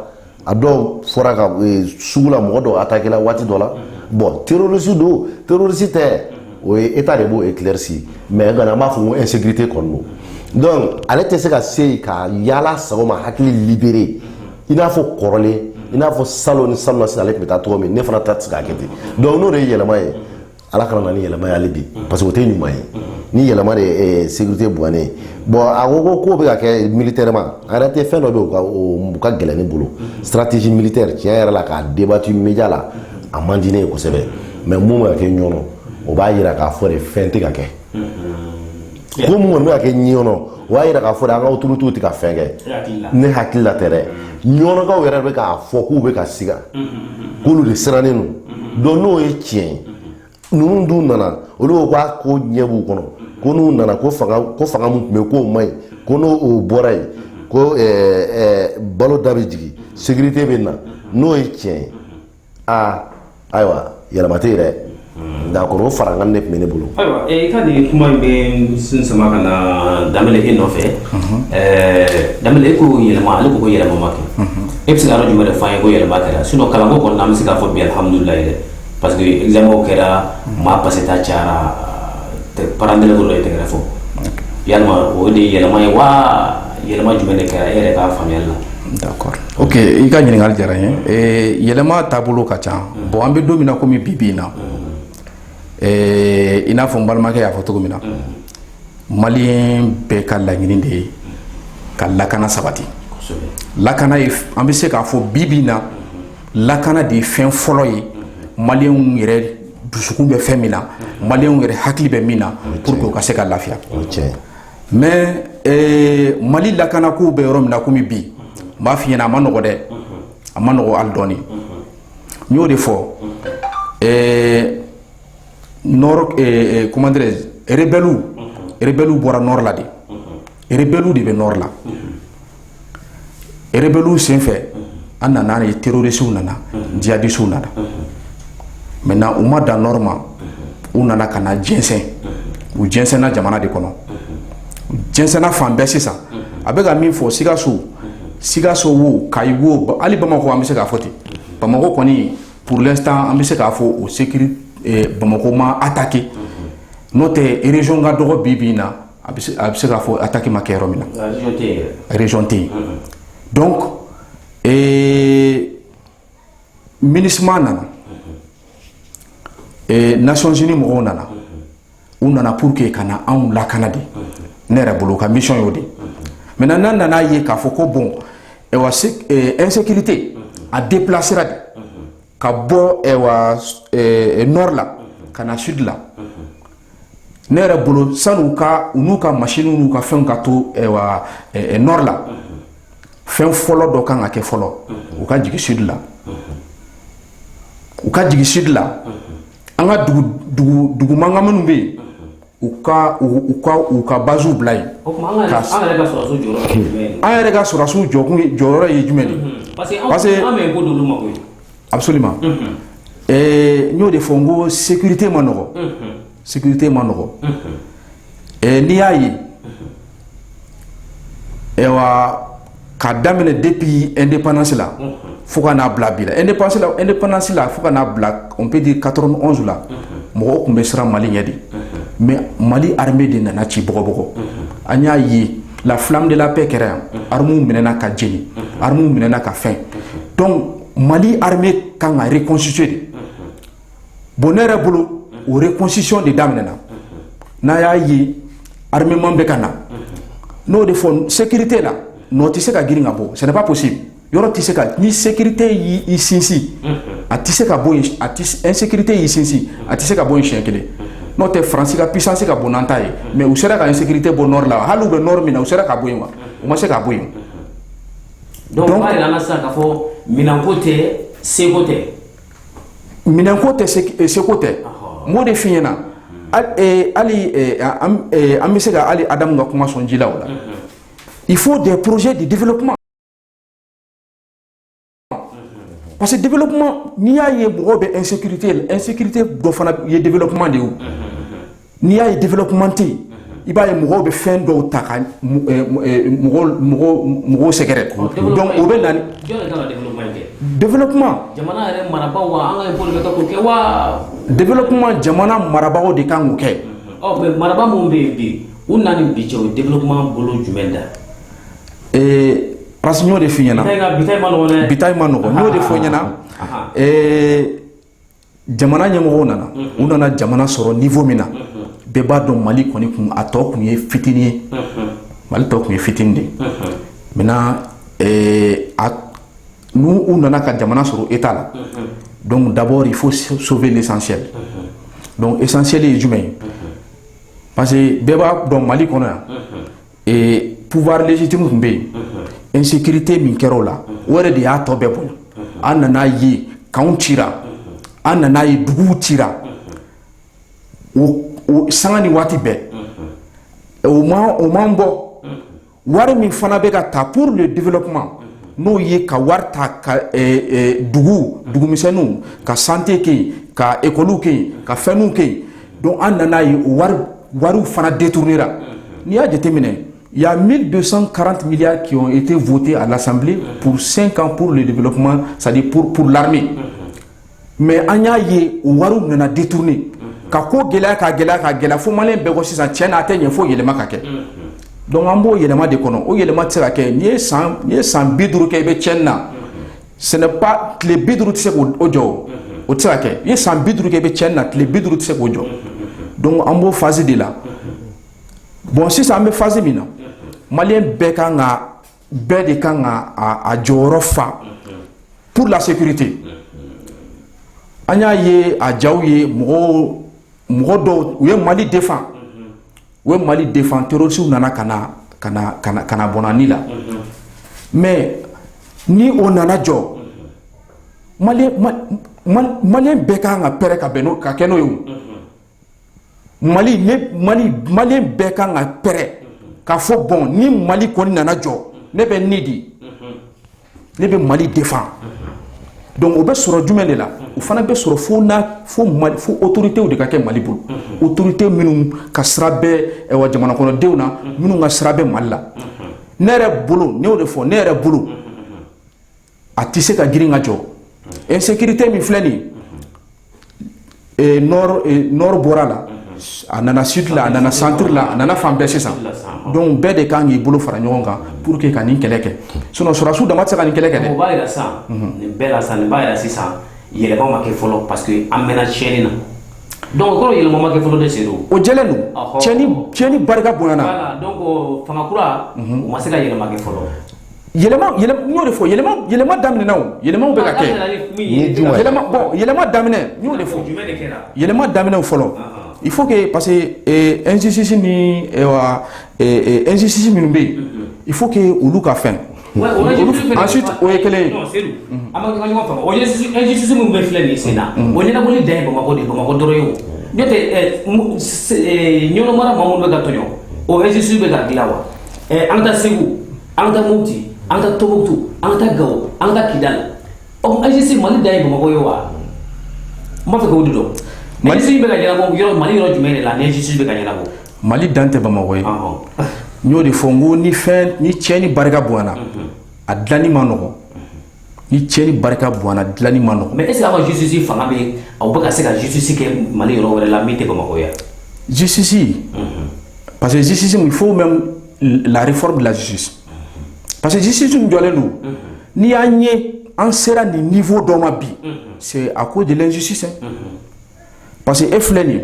a dɔw fɔra ka sugu la mɔgɔ dɔw attaqué la waati dɔ la bon terroriste don terroriste tɛ o ye état de b'o éclairci mais gana an b'a fɔ n ko insécurité kɔni don donc ale tɛ se ka se ka yaala sago ma hakili libéré i n'a fɔ kɔrɔlen i n'a fɔ salon ni salon na sisan ale tun bɛ taa cogo min ne fana ta tɛ se ka kɛ ten donc n'o de ye yɛlɛma ye ala kana na ni yɛlɛma ye hali bi parce que o tɛ ɲuman ye ni yɛlɛma de ye sécurité bonnen ye bon a ko ko bɛ ka kɛ militairement en réalité fɛn dɔ bɛ yen o ka gɛlɛn ne bolo stratégie militaire tiɲɛ yɛrɛ la k'a débattu média la a man di ne ye kosɛbɛ mais mun bɛ ka kɛ ɲɔnɔ o b'a yira k'a fɔ de fɛn tɛ ka kɛ ko mun kɔni bɛ ka kɛ ɲɔnɔ o b'a yira k'a fɔ de an ka autorités tɛ ka fɛn kɛ ne hakili la tɛ dɛ ɲɔnɔkaw yɛrɛ bɛ k'a fɔ k'u bɛ ka siga k'olu de sirannen don donc n'o ye tiɲɛ ye ninnu dun nana olu ko k'a ko ɲɛ b'u kɔnɔ ko n'u nana ko fanga mun tun bɛ k'o man ɲi ko n'o bɔra yen ko balo da bɛ jigin sécurité bɛ na n'o ye tiɲɛ ye ayiwa yɛlɛma tɛ yɛrɛ d'accord o farankan de tun bɛ ne bolo. ayiwa i ka nin kuma in bɛ sin sama ka na Danbele e nɔfɛ Danbele e ko yɛlɛma ale ko yɛlɛma ma kɛ e bɛ se ka yɔrɔ jumɛn de fɔ an ye ko yɛlɛma kɛra sinon kalanko kɔni an bɛ se k'a fɔ bi alihamudulilayi dɛ parce que examen kɛra maa passé ta cayara parents d'élèves dɔ ye tɛgɛrɛ fɔ yalima o de ye yɛlɛma ye wa yɛlɛma jumɛn de kɛra e yɛrɛ ka faamuyali la. d'accord ok i ka ɲininkali diyara n ye yɛlɛma taabolo ka ca bon an bɛ don min na komi bi in na i n'a fɔ n balimakɛ y'a fɔ cogo min na maliyɛn bɛɛ ka laɲini de ye ka lakana sabati lakana ye an bɛ se k'a fɔ bi in na lakana de ye fɛn fɔlɔ ye maliyɛnw yɛrɛ dusukun bɛ fɛn min na maliyɛnw yɛrɛ hakili bɛ min na pour que u ka se ka lafiya mais Mali lakana kow bɛ yɔrɔ min na komi bi n b'a f'i ɲɛna a ma nɔgɔ dɛ a ma nɔgɔ hali dɔɔni n y'o de fɔ nord comment dirais-je rebelles bɔra nord la de rebelles de bɛ nord la rebelles senfɛ an nana ye terroristes nana djihadistes nana maintenant u ma dan nord ma u nana ka na jɛnsɛn u jɛnsɛnna jamana de kɔnɔ jɛnsɛnna fan bɛɛ sisan a bɛ ka min fɔ Sikaso wo Kayi wo hali Bamako an bɛ se k'a fɔ ten Bamako kɔni pour l'instant an bɛ se k'a fɔ o sécurité Bamako ma attaqué n'o tɛ région ka dɔgɔ bi in na a bɛ se k'a fɔ attaque ma kɛ yɔrɔ min na région tɛ yen donc MINUSMA nana Nations Unies mɔgɔw nana u nana pour que ka na anw lakana de ne yɛrɛ bolo ka mission y'o de maintenant n'an nana ye k'a fɔ ko bon insécurité a déplacera de ka bɔ nord la ka na sud la ne yɛrɛ bolo sanu u n'u ka machine n'u ka fɛnw ka to nord la fɛn fɔlɔ dɔ kan ka kɛ fɔlɔ u ka jigin sud la an ka dugu mankan minnu bɛ yen u ka baziw bila yen an yɛrɛ ka sɔrɔdasiw jɔyɔrɔ ye jumɛn de parce que absolument n y'o de fɔ n ko sécurité ma nɔgɔ n'i y'a ye k'a daminɛ depuis indépendance la fo ka n'a bila bi la indépendance la fo ka n'a bila on peut dire 91 la mɔgɔw tun bɛ siran Mali ɲɛ de mais Mali armée de nana ci bɔgɔbɔgɔ an y'a ye la flamme de la paix kɛra yan armew minɛna ka jeni armew minɛna ka fɛn donc Mali armée kan ka reconstituer de bon ne yɛrɛ bolo o reconstitution de daminɛna n'a y'a ye armement bɛ ka na n'o de fɔ sécurité la n'o tɛ se ka girin ka bɔ ce n'est pas possible yɔrɔ tɛ se ka ni sécurité y'i sinsin a tɛ se ka bɔ yen insécurité y'i sinsin a tɛ se ka bɔ yen siɲɛ kelen n'o tɛ faransi ka puissance ka bon n'an ta ye mais u sera ka insécurité bɔ nord la hali u bɛ nord min na u sera ka bɔ yen wa u ma se ka bɔ yen. donc b'a yira an na sisan k'a fɔ minɛnko tɛ seko tɛ. minɛnko tɛ seko tɛ m'o de f'i ɲɛna hali an bɛ se ka hali Adamu ka kuma sɔn ji la o la il faut des projets de développement. Parce que développement n'i y'a ye mɔgɔw bɛ insécurité dɔ fana ye développement de ye o n'i y'a ye développement tɛ yen i b'a ye mɔgɔw bɛ fɛn dɔw ta ka mɔgɔw sɛgɛrɛ donc o bɛ na ni développement jamana yɛrɛ marabaaw wa an ka impôt de bɛ k'o kɛ wa développement jamana marabagaw de kan k'o kɛ mais marabaa minnu bɛ yen bi u na ni bi cɛ o développement bolo jumɛn da parce que n'o de f'i ɲɛna bitayi ma nɔgɔn n'o de fɔ ɲɛna jamana ɲɛmɔgɔw nana u nana jamana sɔrɔ niveau min na bɛɛ b'a dɔn Mali kɔni kun a tɔ kun ye fitini ye Mali tɔ kun ye fitini de maintenant n'u u nana ka jamana sɔrɔ état la donc d'abord il faut sauver l'essentiel donc essentiel ye jumɛn ye parce que bɛɛ b'a dɔn Mali kɔnɔ yan pouvoir légitime tun bɛ yen insécurité min kɛra o la o yɛrɛ de y'a tɔ bɛɛ bonya an nan'a ye kanw cira an nan'a ye duguw cira o sanga ni waati bɛɛ o man bɔ wari min fana bɛ ka ta pour le développement n'o ye ka wari ta ka dugumisɛnninw ka santé kɛ yen ka école kɛ yen ka fɛnw kɛ yen donc an nan'a ye o wariw fana détournera n'i y'a jateminɛ il y a 1240 milliards qui ont été votés à l'Assemblée pour 5 ans pour le développement, c'est-à-dire pour l'armée. Mais on a eu waru nana détourné. Kako gela ka gela fo malen be ko sisan tiena atenya fo yelema ka ke. Donc an bo yelema de kono o yelema tsira ke ni san biduru ke be tiena. Ce n'est pas les biduru tse ko ojo. O tsira ke ni san biduru ke be tiena les biduru tse ko ojo. Donc an bo phase de là. Bon si ça me phase mina. Malien bɛɛ de kan ka a jɔyɔrɔ fa pour la sécurité an y'a ye a jaw ye mɔgɔ dɔw u ye Mali défend terroristes nana kana bɔnani la mais ni o nana jɔ malien bɛɛ kan ka pɛrɛ ka kɛ n'o ye malien bɛɛ kan ka pɛrɛ k'a fɔ bon ni Mali kɔni nana jɔ ne bɛ ni di ne bɛ Mali défend donc o bɛ sɔrɔ jumɛn de la o fana bɛ sɔrɔ fo autorités de ka kɛ Mali bolo autorités minnu ka sira bɛ jamana kɔnɔdenw na minnu ka sira bɛ Mali la ne yɛrɛ bolo ne y'o de fɔ ne yɛrɛ bolo a tɛ se ka girin ka jɔ insécurité min filɛ nin ye nord bɔra la a nana sud la a nana centre la a nana fan bɛɛ sisan donc bɛɛ de kan k'i bolo fara ɲɔgɔn kan pour que ka nin kɛlɛ kɛ sinon sɔrɔdasiw dama tɛ se ka nin kɛlɛ kɛ dɛ. o b'a yira sisan nin bɛɛ la sisan nin b'a yira sisan yɛlɛma ma kɛ fɔlɔ parce que an mɛnna tiɲɛni na donc o kɔrɔ yɛlɛma ma kɛ fɔlɔ de Seydou. o jɛlen don tiɲɛni barika bonyana. voilà donc fanga kura o ma se ka yɛlɛma kɛ fɔlɔ. yɛlɛma n y'o de fɔ yɛlɛma daminɛna o yɛlɛmaw bɛ ka kɛ yɛlɛma daminɛ n y'o de fɔ yɛlɛma daminɛw fɔlɔ. Il faut que parce que injustice ni injustice minnu bɛ yen il faut que olu ka fɛn ensuite o ye kelen ye. non Seydou an ma ɲɔgɔn faamu o injustice minnu bɛ filɛ nin ye sen na o ɲɛnabɔli dan ye Bamakɔ de ye Bamakɔ dɔrɔn ye o n'o tɛ ɲɔnɔmara maa minnu bɛ ka tɔɲɔ o injustice bɛ ka dilan wa an ka taa Segu an ka taa Mopti an ka taa Tombouctou an ka taa Gao an ka taa Kidal ɔ injustice Mali dan ye Bamakɔ ye wa n b'a fɛ k'o de dɔn. Mali bɛ ka ɲɛnabɔ Mali yɔrɔ jumɛn de la ni injustice bɛ ka ɲɛnabɔ. Mali dan tɛ Bamakɔ ye n y'o de fɔ n ko ni tiɲɛni barika bonyana a dilanni ma nɔgɔn ni tiɲɛni barika bonyana dilanni ma nɔgɔn. mais est ce que aw ka justice fanga bɛ aw bɛ ka se ka justice kɛ Mali yɔrɔ wɛrɛ la min tɛ Bamakɔ ye. justice parce que justice il faut même la réforme de la justice parce que justice min jɔlen don n'i y'a ɲɛ an sera nin niveau dɔ ma bi c'est à cause de l'injustice. Parce que e filɛ nin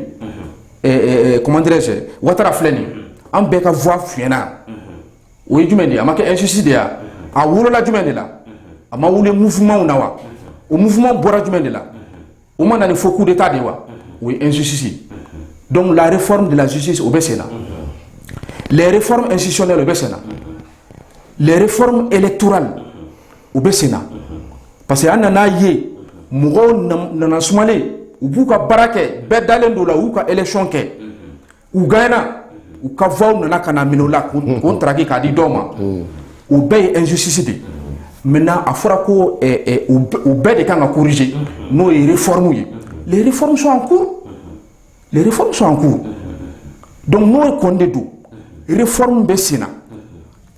ye comment dirais-je Ouattara filɛ nin ye an bɛɛ ka voix fiyɛna o ye jumɛn de ye a ma kɛ injustice de ya a wolola jumɛn de la a ma wuli mouvement na wa o mouvement bɔra jumɛn de la o ma na ni faux coup d'état de wa o ye injustice donc la réforme de la justice o bɛ sen na les réformes institutionnelles o bɛ sen na les réformes électorales o bɛ sen na parce que an nana ye mɔgɔw nana sumalen u b'u ka baara kɛ bɛɛ dalen don la u y'u ka élection kɛ u gagnera u ka voix nana ka na minɛ o la k'o ntaraki k'a di dɔw ma o bɛɛ ye injustice de maintenant a fɔra ko o bɛɛ de kan ka corriger n'o ye réforme ye les réformes sont en cours les réformes sont en cours donc n'o ye kɔn de don réforme bɛ sen na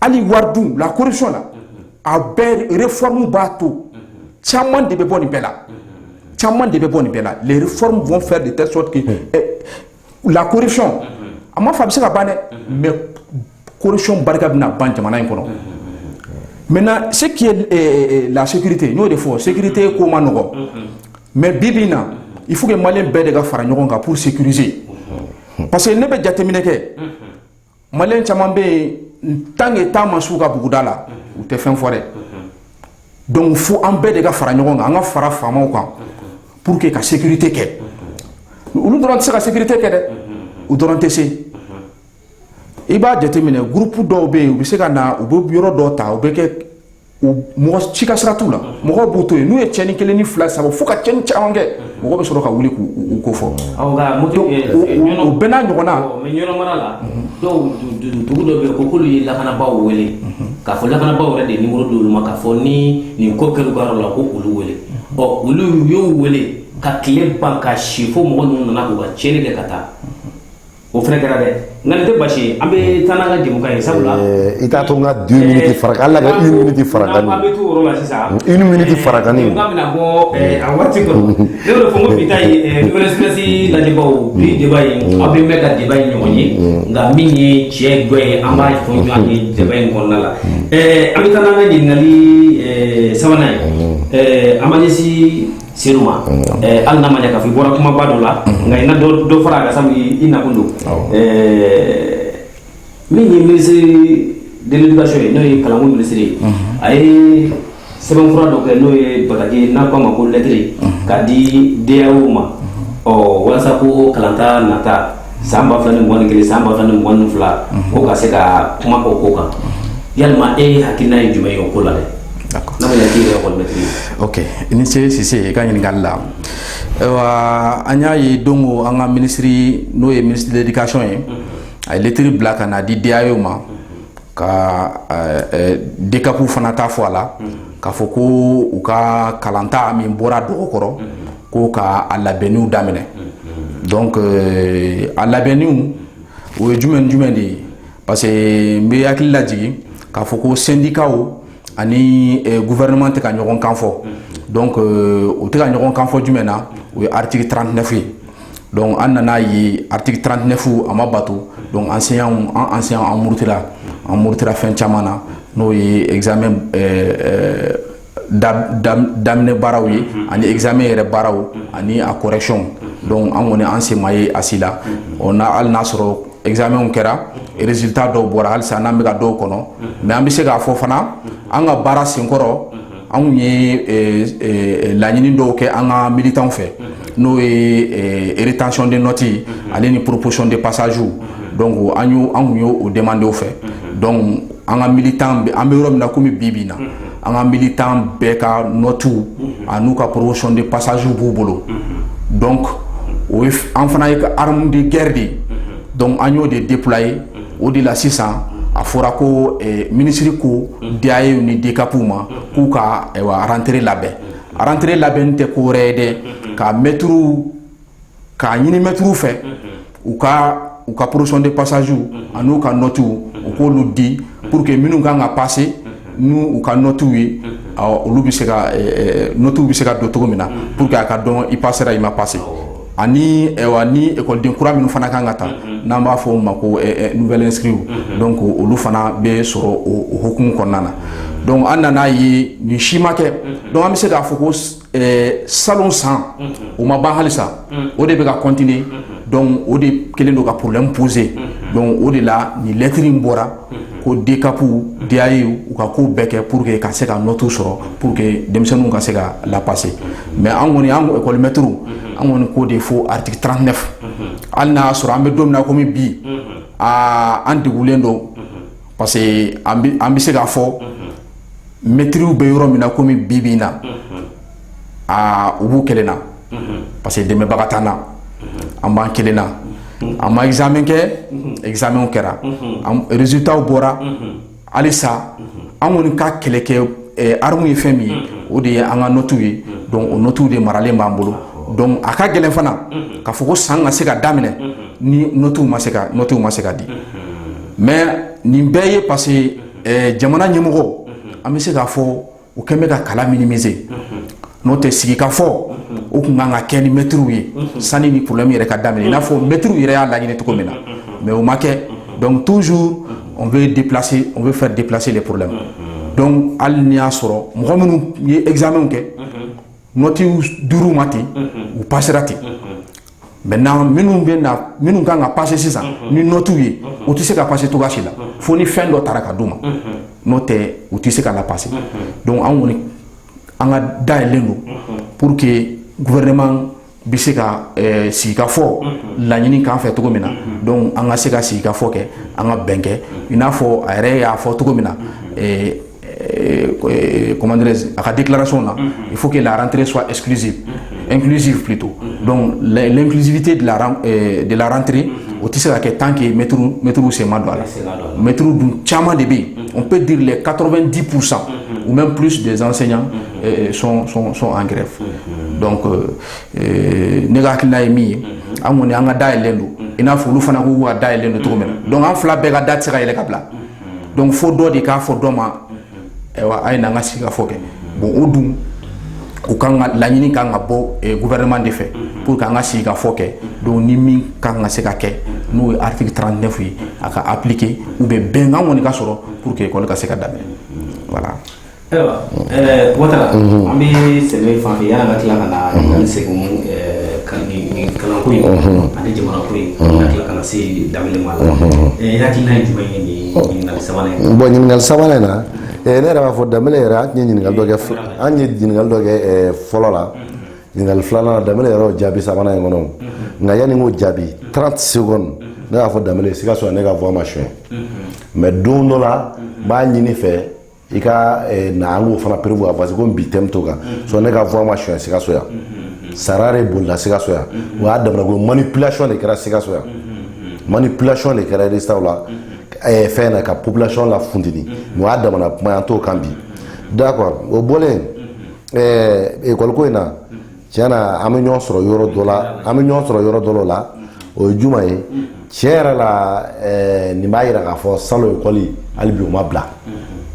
hali wari dun la corruption la a bɛɛ réforme b'a to caman de bɛ bɔ nin bɛɛ la caman de bɛ bɔ nin bɛɛ la les réformes vont faire de telle sorte que la corruption a ma fɔ a bɛ se ka ban dɛ mais corruption barika bɛna ban jamana in kɔnɔ maintenant ce qui est la sécurité n'o de fɔ sécurité ko ma nɔgɔ mais bi bi in na il faut que maliyɛn bɛɛ de ka fara ɲɔgɔn kan pour sécuriser parce que ne bɛ jateminɛ kɛ maliyɛn caman bɛ yen tant que temps ma s'u ka buguda la u tɛ fɛn fɔ dɛ donc fo an bɛɛ de ka fara ɲɔgɔn kan an ka fara faamaw kan pour que ka sécurité kɛ olu dɔrɔn tɛ se ka sécurité kɛ dɛ u dɔrɔn tɛ se i b'a jateminɛ groupe dɔw bɛ yen u bɛ se ka na u bɛ yɔrɔ dɔw ta u bɛ kɛ mɔgɔ ci ka sira t'u la mɔgɔw b'u to yen n'u ye cɛnni kelen ni fila saba fo ka cɛnni caman kɛ mɔgɔ bɛ sɔrɔ ka wuli k'u ko fɔ o bɛɛ n'a ɲɔgɔnna mais ɲɔrɔ mara la dɔw dugu dɔ bɛ yen ko k'olu ye lakanabaaw wele k'a fɔ lakanabaaw yɛrɛ de ye numéro d'olu ma k'a fɔ ni nin ko kɛra u ka yɔrɔ la ko olu wele olu y'u wele ka tile ban ka si fo mɔgɔ ninnu nana k'u ka tiɲɛni kɛ ka taa o fɛnɛ kɛra dɛ nka nin tɛ basi ye an bɛ taa n'an ka jɛmukan ye sabula i t'a to n ka 2 minutes fara kan hali ka 1 minute fara kan an bɛ t'o yɔrɔ la sisan 1 minute fara kan n ka bɛna bɔ a waati kɔnɔ ne y'o de fɔ n ko bi ta ye nouvelle espèce lajɛbaw bi débat in aw bɛ mɛn ka débat in ɲɔgɔn ye nka min ye tiɲɛ dɔ ye an b'a fɔ ɲɔgɔn ye débat in kɔnɔna la an bɛ taa n'an ka ɲininkali sabanan ye an ma ɲɛsin seru ma hali n'a ma ɲɛ k'a fɔ i bɔra kumaba dɔ la nka i na dɔ fara a kan sabu i nakun don min ye ministre de l'éducation ye n'o ye kalanko ministre ye a ye sɛbɛnfura dɔ kɛ n'o ye bagaji n'a k'a ma ko lettre k'a di DAO ma walasa ko kalanta nata san 2021 san 2022 ko ka se ka kuma o ko kan yalima e hakilina ye jumɛn ye o ko la dɛ ok ni ce Sise ka ɲininkali la an y'a ye dongo an ka ministre n'o ye ministre de l'éducation ye a ye lettre bila ka na di DAO ma ka DCAP fana ta fɔ a la k'a fɔ ko u ka kalanta min bɔra dɔgɔ kɔrɔ ko ka a labɛnniw daminɛ donc a labɛnniw o ye jumɛn de ye parce que n bɛ hakili lajigin k'a fɔ ko syndicat ani gouvernement tɛ ka ɲɔgɔn kan fɔ donc o tɛ ka ɲɔgɔn kan fɔ jumɛn na o ye article 39 ye donc an nana ye article 39 a ma bato donc enseignant an murutira fɛn caman na n'o ye examen daminɛ baaraw ye ani examen yɛrɛ baaraw ani a correction donc an kɔni an sen ma ye a si la hali n'a sɔrɔ examen kɛra résultat dɔw bɔra halisa n'an bɛ ka dɔw kɔnɔ mais an bɛ se k'a fɔ fana an ka baara senkɔrɔ an ye laɲini dɔw kɛ an ka militants fɛ n'o ye rétention de notes ale ni proposition de passage donc an kun y'o demandé o fɛ donc an ka militants an bɛ yɔrɔ min na komi bi bi in na an ka militants bɛɛ ka notes an'u ka proposition de passage b'u bolo donc o ye an fana ye arme de guerre de donc an y'o de déployer o de la sisan a fɔra ko ministre ko DAO ni DCAP ma k'u ka rentrée labɛn tɛ ko wɛrɛ ye dɛ ka ɲini maîtres fɛ u ka proposition de passage an'u ka notes u k'olu di pour que minnu kan ka passer n'u ka notes ye olu bɛ se ka notes bɛ se ka don cogo min na pour que a ka dɔn i passera i ma passer ani écoleden kura minnu fana kan ka ta n'an b'a fɔ o ma ko nouvelle inscrits donc olu fana bɛ sɔrɔ o hukumu kɔnɔna na donc an nana ye nin si ma kɛ donc an bɛ se k'a fɔ ko salon san o ma ban halisa o de bɛ ka continuer donc o de kelen do ka problème poser donc o de la ni lettre in bɔra ko DCAP DAE u ka ko bɛɛ kɛ pour que ka se ka note sɔrɔ pour que denmisɛnninw ka se ka la passer mais an kɔni an école maître an kɔni ko de fo article 39 hali n'a sɔrɔ an bɛ don min na komi bi an degulen don parce que an bɛ se k'a fɔ maîtriw bɛ yɔrɔ min na komi bi bi in na u b'u kelen na parce que dɛmɛbaga t'an na an b'an kelen na an ma examen kɛ examenw kɛra résultats bɔra halisa an kɔni ka kɛlɛ kɛ arme ye fɛn min ye o de ye an ka notes ye donc o notes de maralen b'an bolo donc a ka gɛlɛn fana k'a fɔ ko san ka se ka daminɛ ni notes ma se ka di mais nin bɛɛ ye parce que jamana ɲɛmɔgɔ an bɛ se k'a fɔ u kɛn bɛ ka kalan minimiser n'o tɛ sigi ka fɔ o kun kan ka kɛ ni maîtriw ye sani ni problème yɛrɛ ka daminɛ i n'a fɔ maîtriw yɛrɛ y'a laɲini cogo min na mais o ma kɛ donc toujours on veut faire déplacer les problèmes donc hali ni y'a sɔrɔ mɔgɔ minnu ye examenw kɛ notes duuru ma ten u passera ten maintenant minnu kan ka passer sisan ni notes ye u tɛ se ka passer cogoya si la fo ni fɛn dɔ taara ka d'u ma n'o tɛ u tɛ se ka la passer donc an kɔni an ka dayɛlɛlen don pour que gouvernement bɛ se ka sigi ka fɔ laɲini k'an fɛ cogo min na donc an ka se ka sigi ka fɔ kɛ an ka bɛn kɛ i n'a fɔ a yɛrɛ y'a fɔ cogo min na comment dirais-je à la déclaration là il faut que la rentrée soit inclusive plutôt donc l'inclusivité de la rentrée au tisse ka kɛ tant que maître se ma don a la maître dun caman de bɛ on peut dire les 90% ou même plus des enseignants sont en grève donc ne ka hakilina ye min ye an kɔni an ka dayɛlɛlen don i n'a fɔ olu fana k'u ka dayɛlɛlen don cogo min na donc an fila bɛɛ ka da tɛ se ka yɛlɛ ka bila donc fo dɔ de k'a fɔ dɔ ma a ye n'an ka sigi ka fɔ kɛ bon o dun u kan ka laɲini kan ka bɔ gouvernement de fɛ pour que an ka sigi ka fɔ kɛ donc ni min kan ka se ka kɛ n'o ye article 39 ye a ka appliquer ou bien bɛnkan kɔni ka sɔrɔ pour que école ka se ka daminɛ voilà. Ayiwa Watara an bɛ sɛbɛn fan fɛ yanni an ka tila ka na an segin kalanko in ani jamanako in ka tila ka na se daminɛ ma la hakilina ye jumɛn ye nin ɲininkali sabanan in. bon ɲininkali sabanan in na ne yɛrɛ b'a fɔ daminɛ yɛrɛ an ye ɲininkali dɔ kɛ fɔlɔ la ɲininkali filanan na daminɛ yɛrɛ o jaabi sabanan in kɔnɔ nka yanni n k'o jaabi 30 secondes ne y'a fɔ daminɛ Sikaso yan ne ka voix ma suɲɛ mais don dɔ la n b'a ɲini fɛ i ka na an k'o fana prévoir parce que ko bi thème t'o kan so ne ka voix ma suɲɛ Sikaso yan sara de bolila Sikaso yan o y'a daminɛ ko manipulation de kɛra Sikaso yan manipulation de kɛra résultat la fɛn na ka population la funteni o y'a damana kuma an t'o kan bi d'accord o bɔlen école ko in na tiɲɛ na an bɛ ɲɔgɔn sɔrɔ yɔrɔ dɔ la o ye juma ye tiɲɛ yɛrɛ la nin b'a yira k'a fɔ salon école hali bi o ma bila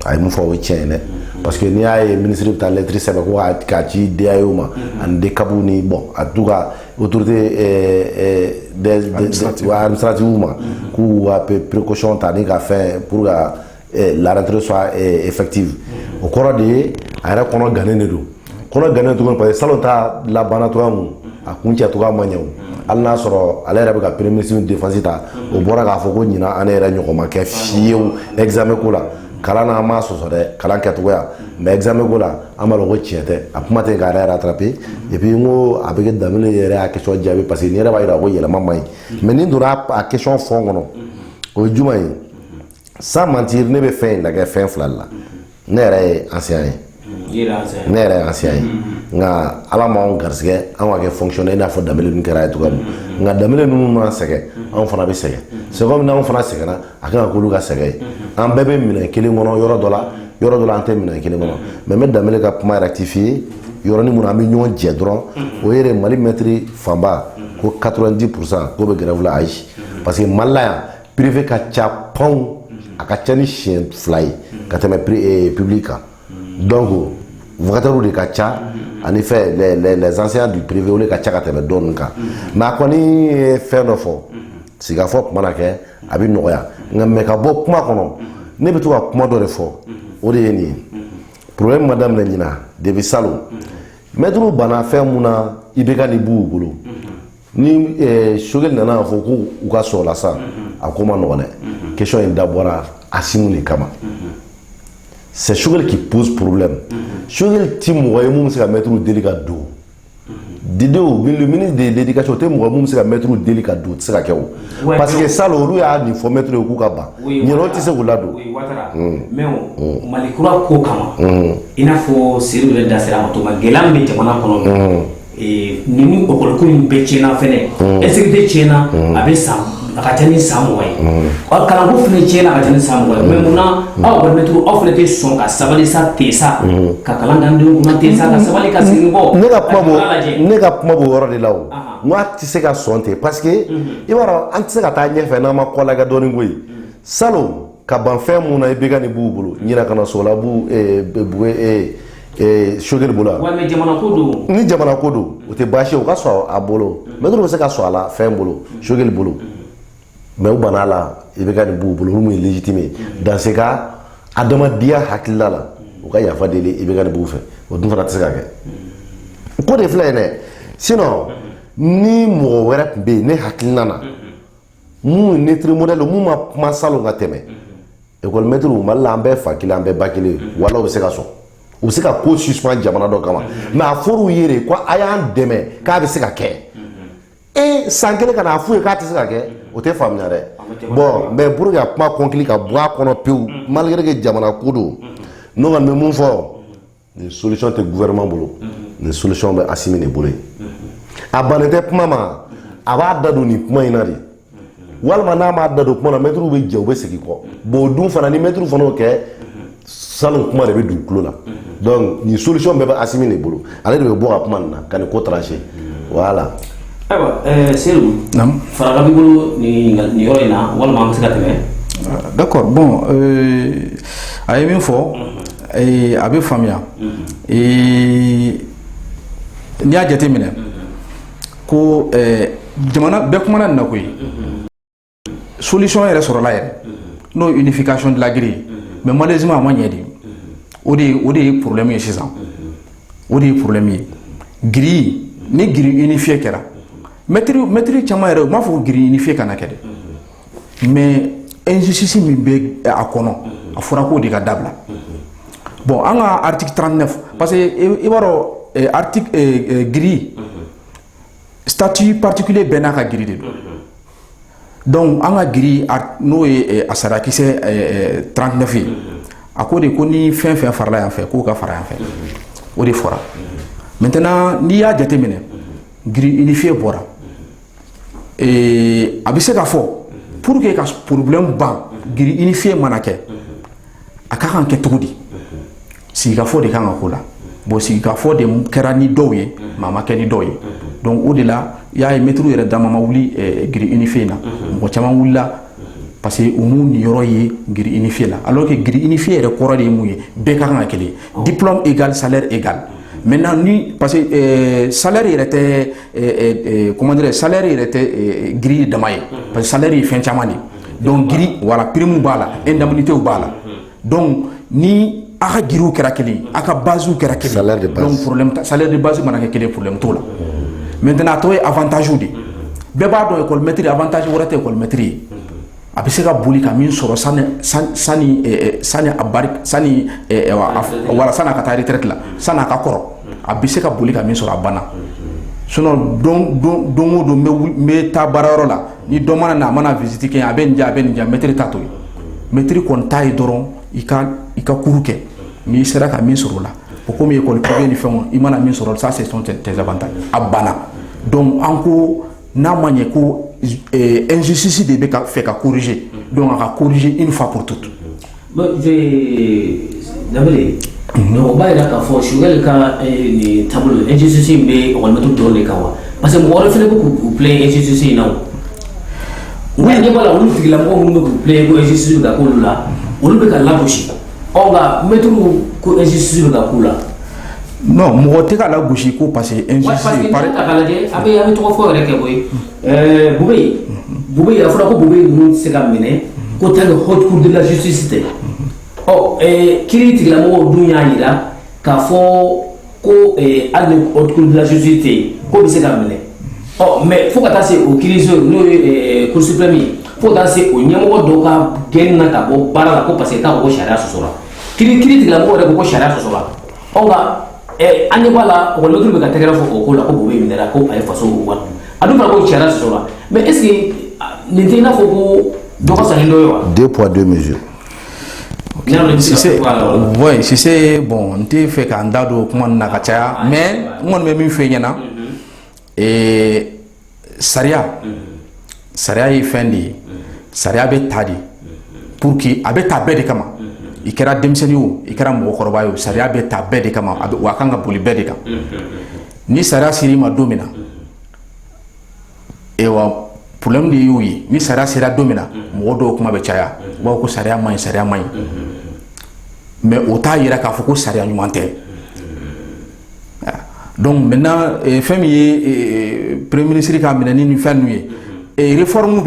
a ye mun fɔ o ye tiɲɛ ye dɛ parce que n'i y'a ye ministre bɛ taa lettre sɛbɛn ko k'a ci DAE ma ani DCAP ni bon a tout cas autorité administrative ma k'u ka précaution ta ni ka fɛn pour que la rentrée soit effective o kɔrɔ de ye a yɛrɛ kɔnɔ gannen de don kɔnɔ gannen tuguni parce que salon ta labanna cogoya mun a kun cɛ cogoya ma ɲɛ o hali n'a sɔrɔ ale yɛrɛ bɛ ka premier ministre défense ta o bɔra k'a fɔ ko ɲinan an yɛrɛ ɲɔgɔn ma kɛ fiyewu examen ko la kalan na an m'a sɔsɔ dɛ kalan kɛcogoya mais examen ko la an b'a dɔn ko tiɲɛ tɛ a kuma tɛ k'a yɛrɛ rattraper et puis n ko a bɛ kɛ daminɛ yɛrɛ y'a question jaabi parce que nin yɛrɛ b'a yira ko yɛlɛma man ɲi mais ni donna a question fɔn kɔnɔ o ye jumɛn ye sans mentir ne bɛ fɛn in lajɛ fɛn fila de la ne yɛrɛ ye ancien ye ne yɛrɛ ye ancien ye nka ala m'anw garisɛgɛ an ka kɛ fonctionnaire i n'a fɔ danbele ninnu kɛra ye cogoya min nka danbele ninnu mana sɛgɛn anw fana bɛ sɛgɛn c'est comme n'anw fana sɛgɛnna a kan ka k'olu ka sɛgɛn ye an bɛɛ bɛ minɛn kelen kɔnɔ yɔrɔ dɔ la an tɛ minɛn kelen kɔnɔ mais n bɛ danbele ka kuma rectifier yɔrɔnin mun na an bɛ ɲɔgɔn jɛ dɔrɔn o ye de Mali maître fanba ko 90% k'o bɛ grève la ayi parce que Mali la yan privé ka ca panw a ka ca ni siɲɛ 2 ye ka tɛmɛ public kan donc vacataires de ka ca ani fɛ les enseignants du privé olu ka ca ka tɛmɛ dɔ ninnu kan mais a kɔni ye fɛn dɔ fɔ sigafɔ kuma na kɛ a bɛ nɔgɔya nka mais ka bɔ kuma kɔnɔ ne bɛ to ka kuma dɔ de fɔ o de ye nin ye problème ma daminɛ ɲina depuis salon maître banna fɛn mun na IBK ni b'u bolo ni Choguel nana fɔ ko u ka sɔrɔ la sa a ko ma nɔgɔn dɛ question in dabɔra Assimi de kama c'est Choguel qui pose problème Choguel ti mɔgɔ ye mun bɛ se ka mɛtiriw deli ka don Dido le ministre de l'éducation te mɔgɔ mun bɛ se ka mɛtiriw deli ka don o tɛ se ka kɛ o parce que salon olu y'a nin fɔ mɛtiriw k'u ka ban ɲinɛ tɛ se k'u ladon mais Mali kura ko kama i n'a fɔ Seydou yɛrɛ da sera ma to ma gɛlɛya min bɛ jamana kɔnɔ ni école ko in bɛɛ tiɲɛna fɛnɛ insécurité tiɲɛna a bɛ san a ka ca ni san 20 ye kalanko fɛnɛ tiɲɛna a ka ca ni san 20 ye mais munna aw ka mɛtiriw aw fɛnɛ tɛ sɔn ka sabali sa ten sa ka kalan k'an denw kunna ten sa ka sabali ka segin kɔ ne ka kuma b'o yɔrɔ de la o n ko a tɛ se ka sɔn ten parce que i b'a dɔn an tɛ se ka taa ɲɛfɛ n'an ma kɔ lagɛ dɔɔni koyi salon ka ban fɛn mun na i bɛ ka nin b'u bolo ɲina kana so la b'u Choguel bolo mais jamana ko don ni jamana ko don o tɛ baasi ye o ka sɔrɔ a bolo mɛtiriw bɛ se ka sɔrɔ a la fɛn bolo Choguel bolo mais u banna la i bɛ ka nin b'u bolo olu mun ye légitime ye dans ce cas adamadenya hakilila la u ka yafa deli i bɛ ka nin b'u fɛ o dun fana tɛ se ka kɛ ko de filɛ yen dɛ sinon ni mɔgɔ wɛrɛ tun bɛ yen ne hakilina na mun ye maître modèle mun ma kuma salon ka tɛmɛ école maîtriw Mali la an bɛɛ fa kelen an bɛɛ ba kelen wala u bɛ se ka sɔn u bɛ se ka ko suspend jamana dɔ kama mais a fɔr'u ye de ko a y'an dɛmɛ k'a bɛ se ka kɛ san kelen ka na a f'u ye k'a tɛ se ka kɛ o tɛ faamuya dɛ bon mais pour que a kuma conclu ka bɔ a kɔnɔ pewu malgré que jamana ko don ne kɔni bɛ mun fɔ ni solution tɛ gouvernement bolo ni solution bɛ Assimi de bolo a bannen tɛ kuma ma a b'a da don nin kuma in na de walima n'a m'a da don kuma na mɛtiriw bɛ jɛ u bɛ segin kɔ bon o dun fana ni mɛtiriw fana y'o kɛ salon kuma de bɛ don tulo la donc nin solution bɛɛ bɛ Assimi de bolo ale de bɛ bɔ ka kuma nin na ka nin ko trancher voilà. Ayiwa Seydou faraka b'i bolo nin yɔrɔ in na walima an bɛ se ka tɛmɛ. D'accord bon a ye min fɔ a bɛ faamuya n'i y'a jateminɛ ko jamana bɛɛ kumana nin na koyi solution yɛrɛ sɔrɔla yɛrɛ n'o ye unification de la grille mais malheureusement a ma ɲɛ de o de ye problème ye sisan o de ye problème ye grille ni grille unifié kɛra maître caman yɛrɛ u m'a fɔ ko grille unifié kana kɛ dɛ mais injustice min bɛ a kɔnɔ a fɔra k'o de ka dabila bon an ka article 39 parce que i b'a dɔn article grille statut particulier bɛɛ n'a ka grille de don donc an ka grille n'o ye a sariya kisɛ 39 ye a ko de ko ni fɛn fɛn farala yan fɛ k'o ka fara yan fɛ o de fɔra maintenant n'i y'a jateminɛ grille unifié bɔra a bɛ se ka fɔ pour que ka problème ban grille unifié mana kɛ a ka kan kɛ cogo di sigikafɔ de kan ka k'o la bon sigikafɔ de kɛra ni dɔw ye mais a ma kɛ ni dɔw ye donc o de la i y'a ye mɛtiriw yɛrɛ dama ma wuli grille unifié in na mɔgɔ caman wulila parce que u m'u niyɔrɔ ye grille unifié la alors que grille unifié yɛrɛ kɔrɔ de ye mun ye bɛɛ ka kan ka kelen diplôme égal salaire égal maintenant ni parce que salaire yɛrɛ tɛ comment dire salaire yɛrɛ tɛ grille dama ye parce que salaire ye fɛn caman de donc grille voilà prime b'a la indemnité b'a la donc ni a ka giriw kɛra kelen a ka base kɛra kelen donc problème salaire de base mana kɛ kelen problème t'o la maintenant a tɔ ye avantage de bɛɛ b'a dɔn école maître avantage wɛrɛ tɛ école maître ye a bɛ se ka boli ka min sɔrɔ sani a bari sani wala sani a ka taa retraite la sani a ka kɔrɔ a bɛ se ka boli ka min sɔrɔ a banna sinon don o don n bɛ taa baarayɔrɔ la ni dɔ mana na a mana visite kɛ a bɛ nin diya a bɛ nin diya maître t'a to yen maître kɔni t'a ye dɔrɔn i ka kuru kɛ n'i sera ka min sɔrɔ o la o komi école privée ni fɛnw i mana min sɔrɔ ça ce sont tes avantages a banna donc an ko n'a ma ɲɛ ko injustice de bɛ fɛ ka corriger donc a ka corriger une fois pour toutes. Dabele o b'a yira k'a fɔ Choguel ka nin taabolo injustice in bɛ école dɔrɔn de kan wa parce que mɔgɔ wɛrɛ fɛnɛ bɛ k'u plaint injustice in na o. Nka ɲɛ b'a la olu tigilamɔgɔ minnu bɛ k'u plaint ko injustice bɛ ka k'olu la olu bɛ ka lagosi nka mɛtiriw ko injustice bɛ ka k'u la. non mɔgɔ tɛ ka lagosi ko parce que injustice parce que ta k'a lajɛ a bɛ tɔgɔ fɔ yɛrɛ kɛ koyi Bube a fɔra ko Bube ninnu tɛ se ka minɛ ko tant que haute cour de la justice tɛ kiiri tigilamɔgɔw dun y'a jira k'a fɔ ko hali ni haute cour de la justice tɛ yen ko bɛ se ka minɛ Oh, mais faut que tu aies au kiriseur, nous, cours suprême, faut que tu aies au niveau de la gaine na kabo, bara la coupe, parce que tu as au charia sur soi. Kiri la mort de charia sur soi. On va, ane wala, on le trouve que tu as fait au col, la coupe, mais la coupe, elle façon ou what. A nous parlons de charia sur soi. Mais est-ce que l'intérêt faut que donc ça est 2 poids 2 mesures. Si c'est bon, on fait qu'un dado comment nakacha, mais on me mis fait yana. Et Saria est fendi, Saria be tadi, pour qui abe tabe de kama, il kera demseniu, il kera mokorobayo, Saria be tabe de kama, abe wakanga buli bedeka. Ni Saria sirima domina. Et wa problème de youi, ni Saria sera domina, modo kuma be chaya, wa ko Saria mai. Mais autant ira ka foko Saria nyumante. Donc maintenant, Premier ministre qui a mené une fin nuit et réforme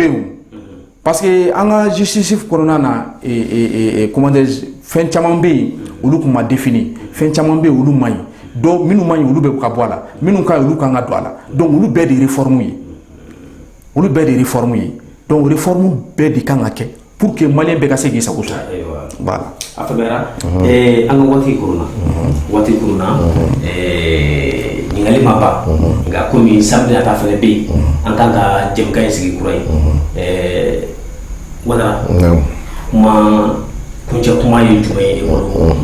parce que en justice corona comment dire fin chamambe ou lu kuma défini fin chamambe ou lu mai donc minu mai ou lu be ka boala minu ka lu kanga doala donc ou lu be de réforme donc réforme be di kanga ke pour que malien be ka segi sa ko voilà afabera anga wati corona ningali maba nga komi samedi ata fele be en tant que jem kay sigi kuray wala ma kunja kuma yi tumay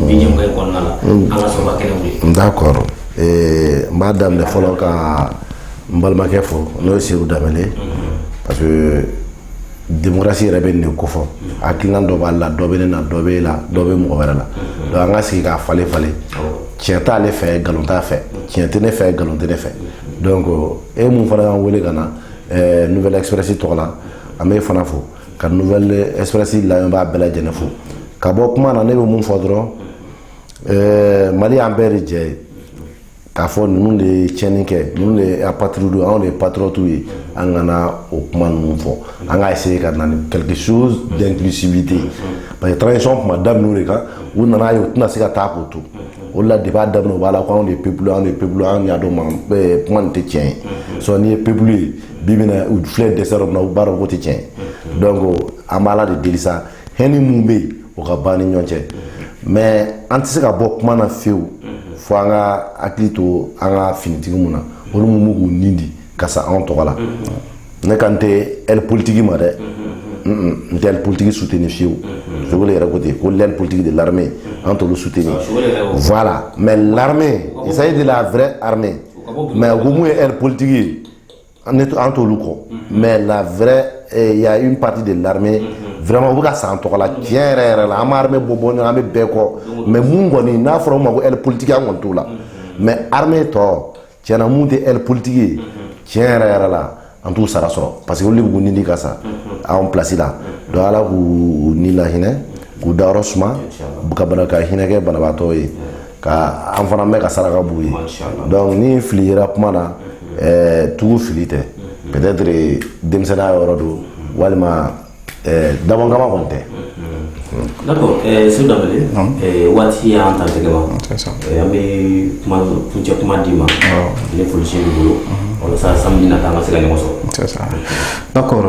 bi jem kay kon nala anga so ba kene d'accord madame le folo ka mbalma ke fo no siru damele parce que démocratie rebe ne ko fo akilan do balla do be na do be la do be mo wala do anga sigi ka fale tienta le fait galonta fait tienta ne fait galonta ne fait donc et mon frère wele kana nouvelle express to la amé fana fo ka nouvelle express la ba bela jene fo ka bo kuma na ne be mun fo dro mali ambere je ka fo nous les tienike nous les apatridu on les patriotes angana au kuma mun fo anga essayer ka na quelque chose d'inclusivité parce que transition madame nous les gars ou na yo tuna sika ta pour tout au-delà de pas d'abord voilà quand on est peuple on y a demandé point de tien so ni peuple bibina ou fleur de serre na baro ko tien donc amala de delisa heni mumbe o ka bani nyonche mais anti ka bok mana feu fo anga aklito anga finitigu muna olu mumu nindi kasa on to wala ne kante el politique ma de tel politique soutenir fiu je voulais raconter que l'aile politique de l'armée entre le soutenir voilà mais l'armée il s'agit de la vraie armée mais au moins elle politique entre le co mais la vraie il y a une partie de l'armée vraiment vous ka san to la tiens la armée bobo na me beko mais mungo ni na fro ma elle politique en tout là mais armée to tiens munde elle politique tiens la en tout ça sera parce que le bugu ni kasa en place là do ala ku ni la hine ku darosma buka baraka hine ke banabato yi ka en fana me ka saraka buyi donc ni flira kumana tout filite peut-être demsena yorodo walma d'abord comment compter d'accord c'est d'abord wati en tant que gama amé kuma dima les policiers du boulot on ça samedi na tanga sega ngoso c'est ça d'accord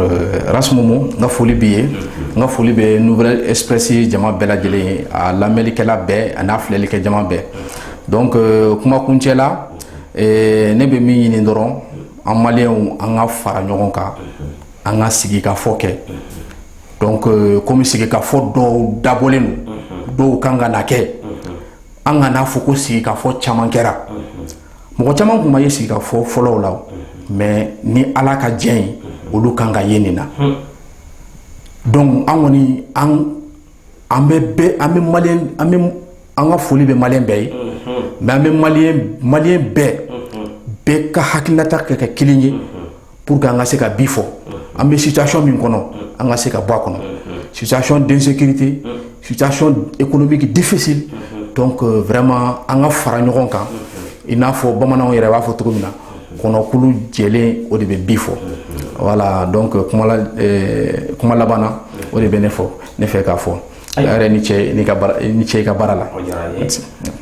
rasmumo nga foli biye nga foli be nouvelle express jama bela jele à l'amérique la be ana fleli ke jama be donc kuma kunchela ne be mi ni ndoron en malien anga fara nyogon ka anga sigi ka foke donc comme sigi ka fo do dabolenu do kanga na ke anga na foko sigi ka fo chamankera mo chaman kuma yesi ka fo follow la mais ni ala ka dien olu kanga yenina donc angoni ambe malien ambe anga foli be malien be mais ambe malien be ka hakilata ka kilinye pour que anga se ka bifo ambe situation min kono anga se ka ba kono situation d'insécurité situation économique difficile donc vraiment anga fara nyogon kan ina fo bamanaw yere wa fo tugumina kono kulu jele o de be bifo voilà donc kuma labana o de be ne fe ka fo are ni che ka barala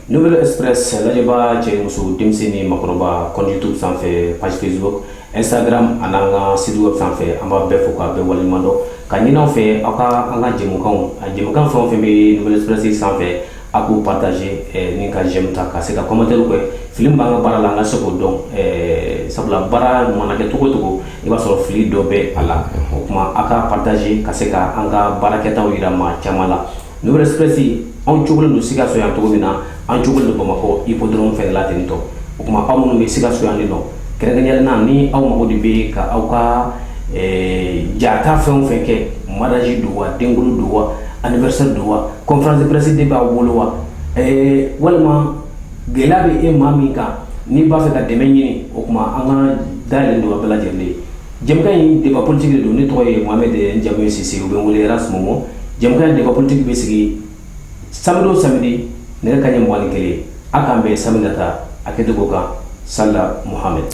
Nouvelle Express la jeba che musu dimsini makroba kon YouTube sans fait page Facebook Instagram ananga site web sanfɛ an b'a bɛɛ fo k'a bɛɛ waleɲuman dɔn ka ɲini aw fɛ aw ka an ka jɛmukan fɛn o fɛn bɛ Nouvelle Express sanfɛ a k'u partager ni ka j'aime ta ka se ka commentaire kɛ fili min b'an ka baara la an ka se k'o dɔn sabula baara mana kɛ cogo o cogo i b'a sɔrɔ fili dɔ bɛ a la o tuma a ka partager ka se ka an ka baarakɛtaw yira maa caman la Nouvelle Express anw cogolen don Sikaso yan cogo min na an cogolen don Bamakɔ hippodrome fɛnɛ la ten tɔ o tuma aw minnu bɛ Sikaso yan nɔ kɛrɛnkɛrɛnnenya la ni aw mago de bɛ ka aw ka jata fɛn o fɛn kɛ mariage don wa denkulu don wa anniversaire don wa conférence de presse de b'a bolo wa walima gɛlɛya bɛ e maa min kan n'i b'a fɛ ka dɛmɛ ɲini o tuma an ka dayɛlɛn don a bɛɛ lajɛlen ye jɛmukan in débat politique de don ne tɔgɔ ye Mohamed Njamu Sise u bɛ n wele Ras Momo jɛmukan in débat politique bɛ sigi samedi o samedi nɛgɛ kanɲɛ 21 a k'an bɛn samedi nata a kɛcogo kan Sala Mohamed